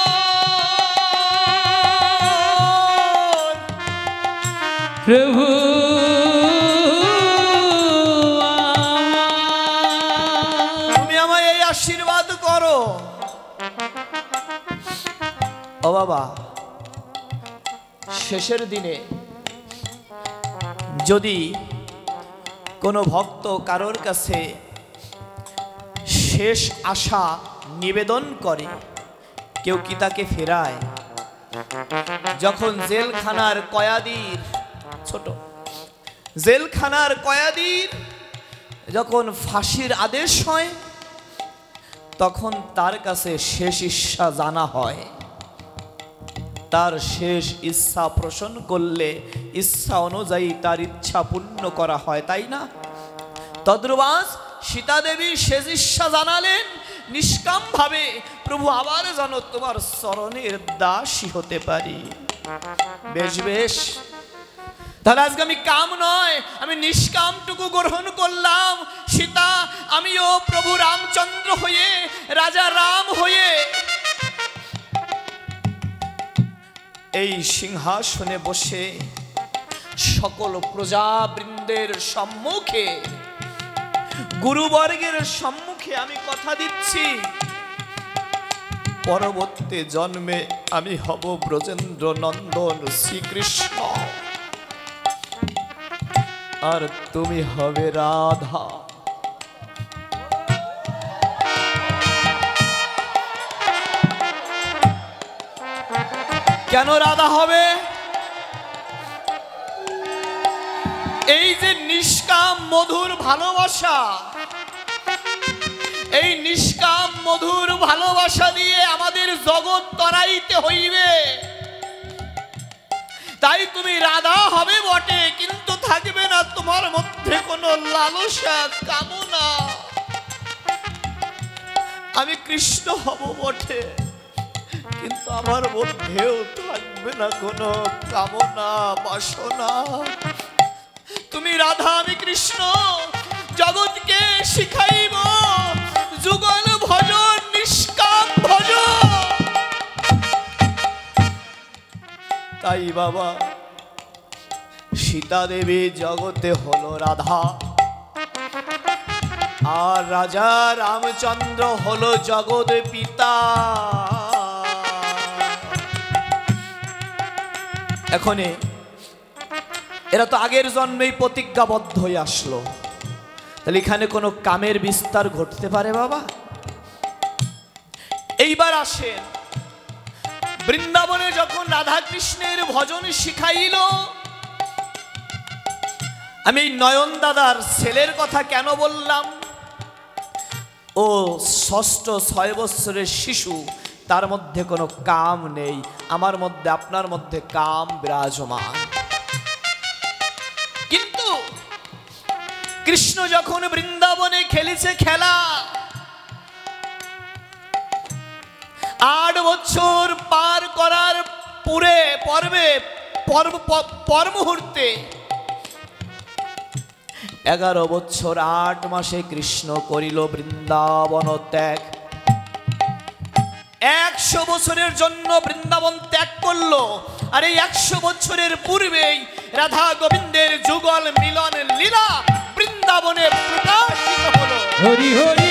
প্রভু তুমি আমায় এই আশীর্বাদ করো। ও বাবা, শেষের দিনে যদি কোনো ভক্ত কারোর কাছে শেষ আশা নিবেদন করে, কেউ কি তাকে ফেরায়? যখন জেলখানার কয়েদির ছোট জেলখানার কয়েদির যখন ফাঁসির আদেশ হয়, তখন তার কাছে শেষ ইচ্ছা জানা হয়। তার শেষ ইচ্ছা পোষণ করলে ইচ্ছা অনুযায়ী তার ইচ্ছা পূর্ণ করা হয়, তাই না? তদ্রুবাস সীতা দেবী শেষ ইচ্ছা জানালেন নিষ্কাম ভাবে, প্রভু আবার যেন তোমার চরণের দাসী হতে পারি। বেশ বেশ, তাহলে আজকে আমি কাম নয়, আমি নিষ্কামটুকু গ্রহণ করলাম। সীতা আমিও প্রভু রামচন্দ্র হয়ে, রাজা রাম হয়ে এই সিংহাসনে বসে সকল প্রজাবৃন্দের সম্মুখে, গুরুবর্গের সম্মুখে আমি কথা দিচ্ছি, পরবর্তী জন্মে আমি হব ব্রজেন্দ্র নন্দন শ্রীকৃষ্ণ, আর তুমি হবে রাধা। কেন রাধা হবে? এই যে নিষ্কাম মধুর ভালোবাসা, এই নিষ্কাম মধুর ভালোবাসা দিয়ে আমাদের জগৎ তরাইতে হইবে। তাই তুমি রাধা হবে বটে, কিন্তু থাকবে না তোমার মধ্যে কোনো লালসা কামনা। আমি কৃষ্ণ হব বটে, কিন্তু আমার মধ্যেও থাকবে না কোনো কামনা বাসনা। তুমি রাধা, আমি কৃষ্ণ, জগৎকে শিখাইব যুগল ভজন, নিষ্কাম ভজন। তাই বাবা, সীতা দেবী জগতে হলো রাধা, আর রাজা রামচন্দ্র হলো জগৎ পিতা। এখন এরা তো আগের জন্মেই প্রতিজ্ঞাবদ্ধ হয়ে আসলো, তাহলে এখানে কোনো কামের বিস্তার ঘটতে পারে বাবা? এইবার আসেন, বৃন্দাবনে যখন রাধা কৃষ্ণের ভজন শিখাইল, আমি নয়ন দাদার ছেলের কথা কেন বললাম? ও ষষ্ঠ 6 বছরের শিশু, তার মধ্যে কোনো কাম নেই। আমার মধ্যে, আপনার মধ্যে কাম বিরাজমান। কিন্তু কৃষ্ণ যখন বৃন্দাবনে খেলেছে খেলা, 8 বছর পার করার পর মুহূর্তে 11 বছর 8 মাসে কৃষ্ণ করিল বৃন্দাবন ত্যাগ। 100 বছরের জন্য বৃন্দাবন ত্যাগ করলো, আর এই 100 বছরের পূর্বেই রাধা গোবিন্দের যুগল মিলন লীলা বৃন্দাবনে প্রকাশিত হলো। হরি হরি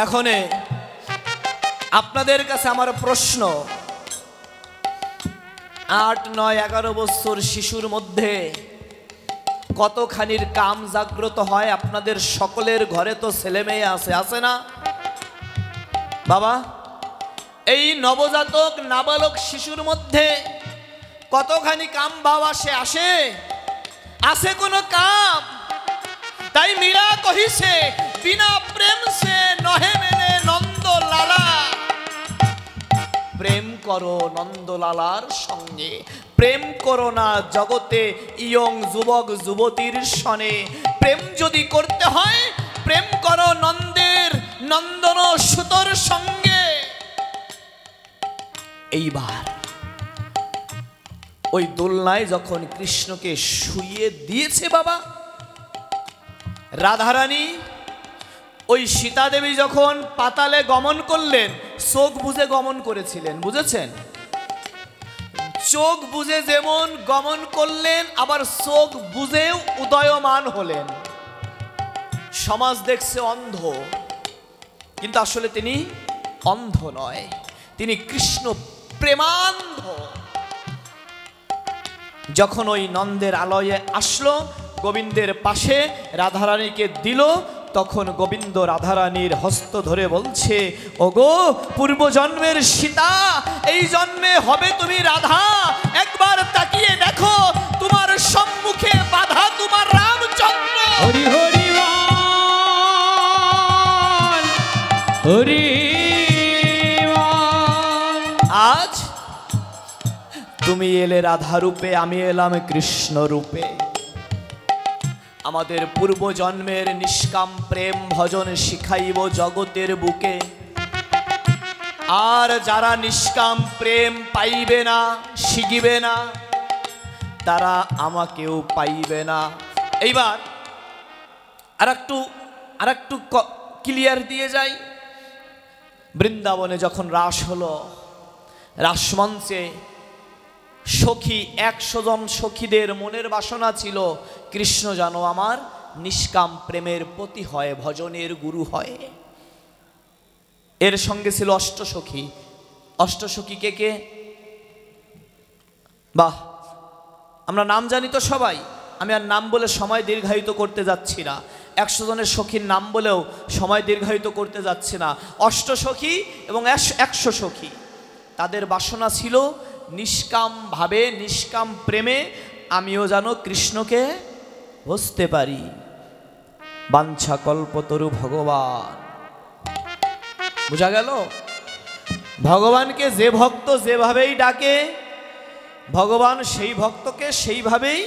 এখন আপনাদের কাছে আমার প্রশ্ন, 8, 9, 11 বছর শিশুর মধ্যে কতখানির কাম জাগ্রত হয়? আপনাদের সকলের ঘরে তো ছেলে মেয়ে আছে না বাবা? এই নবজাতক নাবালক শিশুর মধ্যে কতখানি কাম ভাব আসে? আছে কোনো কাম? তাই মীরা কহিছে, বিনা প্রেম সে নহে মেলে নন্দ লালা। প্রেম করো নন্দলালার সঙ্গে, প্রেম করো না জগতে ইয়ং যুবক যুবতীর সনে। প্রেম যদি করতে হয় প্রেম করো নন্দন সুতোর সঙ্গে। এইবার ওই দোলনায় যখন কৃষ্ণকে শুইয়ে দিয়েছে বাবা, রাধারানী ওই সীতা দেবী যখন পাতালে গমন করলেন, চোখ বুজে গমন করেছিলেন, বুঝেছেন? চোখ বুজে যেমন গমন করলেন, আবার চোখ বুজেও উদয়মান হলেন। সমাজ দেখছে অন্ধ, কিন্তু আসলে তিনি অন্ধ নয়, তিনি কৃষ্ণ প্রেমান্ধ। যখন ওই নন্দের আলয়ে আসলো, গোবিন্দের পাশে রাধারানীকে দিল, তখন গোবিন্দ রাধারানীর হস্ত ধরে বলছে, ওগো পূর্বজন্মের সীতা, এই জন্মে হবে তুমি রাধা। একবার তাকিয়ে দেখো, তোমার সম্মুখে বাধা তোমার রামচন্দ্র। হরি হরি বল, হরি বল। আজ তুমি এলে রাধা রূপে, আমি এলাম কৃষ্ণ রূপে। আমাদের পূর্বজন্মের নিষ্কাম প্রেম ভজন শিখাইব জগতের বুকে। আর যারা নিষ্কাম প্রেম পাইবে না, শিখিবে না, তারা আমাকেও পাইবে না। এইবার আর একটু ক্লিয়ার দিয়ে যাই। বৃন্দাবনে যখন রাস হলো, রাসমঞ্চে সখী 100 জন সখীদের মনের বাসনা ছিল, কৃষ্ণ যেন আমার নিষ্কাম প্রেমের পতি হয়, ভজনের গুরু হয়। এর সঙ্গে ছিল অষ্টসখী। অষ্টসখী কে কে? বাহ, আমরা নাম জানি তো সবাই, আমি আর নাম বলে সময় দীর্ঘায়িত করতে যাচ্ছি না। 100 জনের সখীর নাম বলেও সময় দীর্ঘায়িত করতে যাচ্ছি না। অষ্টসখী এবং 100 সখী, তাদের বাসনা ছিল নিষ্কাম ভাবে, নিষ্কাম প্রেমে আমিও যেন কৃষ্ণকে বুঝতে পারি। বাঞ্ছা কল্পতরু ভগবান, বুঝা গেল? ভগবানকে যে ভক্ত যেভাবেই ডাকে, ভগবান সেই ভক্তকে সেইভাবেই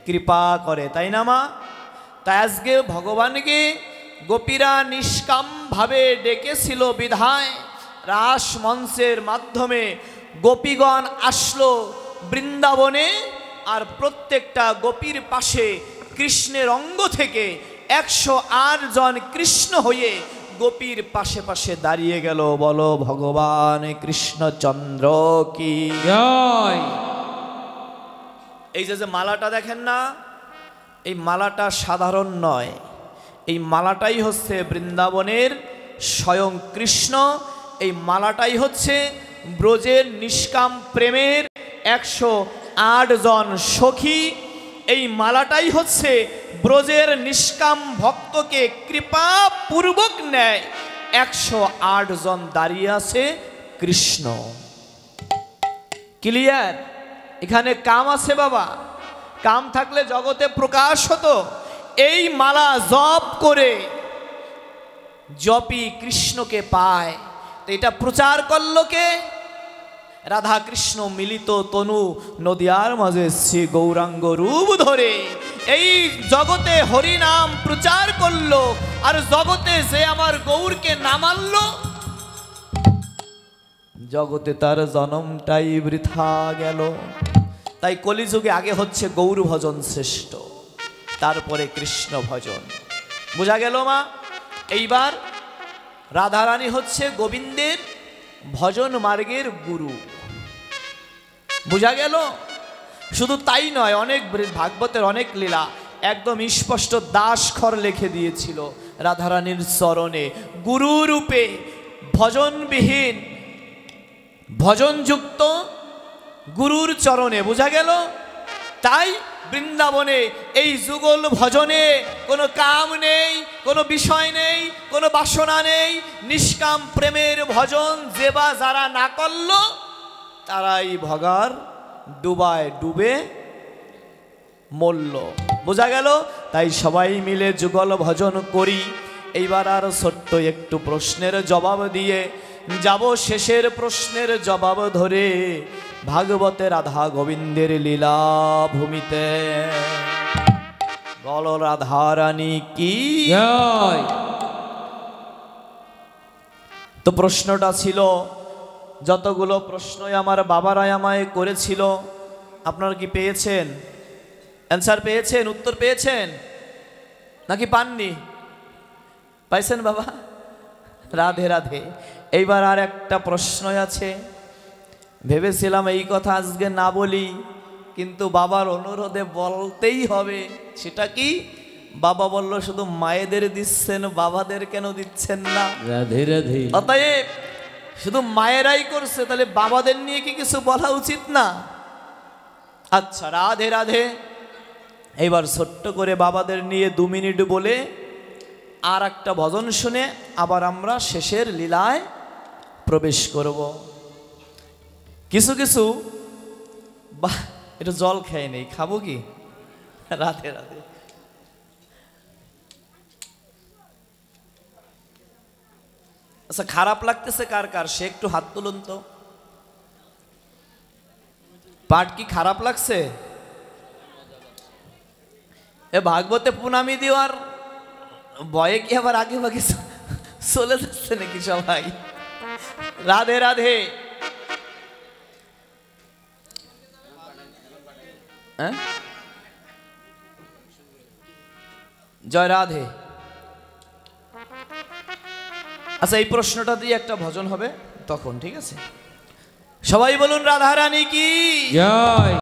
কৃপা করে, তাই না মা? তাই আজকে ভগবানকে গোপীরা নিষ্কাম ভাবে ডেকেছিল বিধায় রাস মঞ্চের মাধ্যমে গোপীগণ আসলো বৃন্দাবনে। আর প্রত্যেকটা গোপীর পাশে কৃষ্ণের অঙ্গ থেকে 108 জন কৃষ্ণ হয়ে গোপীর পাশে পাশে দাঁড়িয়ে গেল। বলো ভগবান কৃষ্ণচন্দ্র কি জয়। এই যে মালাটা দেখেন না, এই মালাটা সাধারণ নয়, এই মালাটাই হচ্ছে বৃন্দাবনের স্বয়ং কৃষ্ণ। এই মালাটাই হচ্ছে ব্রজের নিষ্কাম প্রেমের 108 জন সখী। এই মালাটাই হচ্ছে ব্রজের নিষ্কাম ভক্তকে কৃপা পূর্বক নেয়। 108 জন দাঁড়িয়ে আছে কৃষ্ণ। ক্লিয়ার? এখানে কাম আছে বাবা, কাম থাকলে জগতে প্রকাশ হতো। এই মালা জপ করে জপি কৃষ্ণকে পায়। তো এটা প্রচার করলো কে? রাধা কৃষ্ণ মিলিত তনু নদিয়ার মাঝে শ্রী গৌরাঙ্গ রূপ ধরে এই জগতে হরি নাম প্রচার করলো। আর জগতে যে আমার গৌরকে না মানলো, জগতে তার জন্মটাই বৃথা গেল। তাই কলিযুগে আগে হচ্ছে গৌর ভজন শ্রেষ্ঠ, তারপরে কৃষ্ণ ভজন। বোঝা গেল মা? এইবার রাধারানী হচ্ছে গোবিন্দের ভজন মার্গের গুরু। বোঝা গেল? শুধু তাই নয়, অনেক ভাগবতের অনেক লীলা একদম স্পষ্ট দাসখর লিখে দিয়েছিল রাধারানীর চরণে। গুরু রূপে ভজনবিহীন, ভজনযুক্ত গুরুর চরণে। বোঝা গেল? তাই বৃন্দাবনে এই যুগল ভজনে কোনো কাম নেই, কোনো বিষয় নেই, কোনো বাসনা নেই। নিষ্কাম প্রেমের ভজন যে বা যারা না করল, তারাই ভগার ডুবায় ডুবে মরল। বোঝা গেল? তাই সবাই মিলে যুগল ভজন করি। এইবার আর ছোট্ট একটু প্রশ্নের জবাব দিয়ে যাব শেষের প্রশ্নের জবাব ধরে ভাগবতে রাধা গোবিন্দের লীলা ভূমিতে। বল রাধারানী কি জয়। তো প্রশ্নটা ছিল, যতগুলো প্রশ্নই আমার বাবারাই আমায় করেছিল, আপনারা কি পেয়েছেন? অ্যান্সার পেয়েছেন? উত্তর পেয়েছেন নাকি পাননি? পাইছেন বাবা? রাধে রাধে। এইবার আর একটা প্রশ্ন আছে, ভেবেছিলাম এই কথা আজকে না বলি, কিন্তু বাবার অনুরোধে বলতেই হবে। সেটা কি? বাবা বলল শুধু মায়েদের দিচ্ছেন, বাবাদের কেন দিচ্ছেন না? রাধে রাধে। অতএব শুধু মায়েরাই করছে, তাহলে বাবাদের নিয়ে কি কিছু বলা উচিত না? আচ্ছা, রাধে রাধে। এইবার ছোট্ট করে বাবাদের নিয়ে 2 মিনিট বলে আর একটা ভজন শুনে আবার আমরা শেষের লীলায় প্রবেশ করব। কিছু কিছু একটু জল খেয়ে নেই, খাবো কি? রাধে রাধে। আচ্ছা, খারাপ লাগতেছে কার কার? সে একটু হাত তুলুন তো। পাঠ কি খারাপ লাগছে? এ ভাগবতে পুনামি দেওয়ার বয়ে কি আবার আগে ভাগে চলে যাচ্ছে নাকি সবাই? রাধে রাধে। হ্যাঁ, জয় রাধে। আচ্ছা, এই প্রশ্নটা দিয়ে একটা ভজন হবে তখন, ঠিক আছে? সবাই বলুন রাধারানী কি জয়।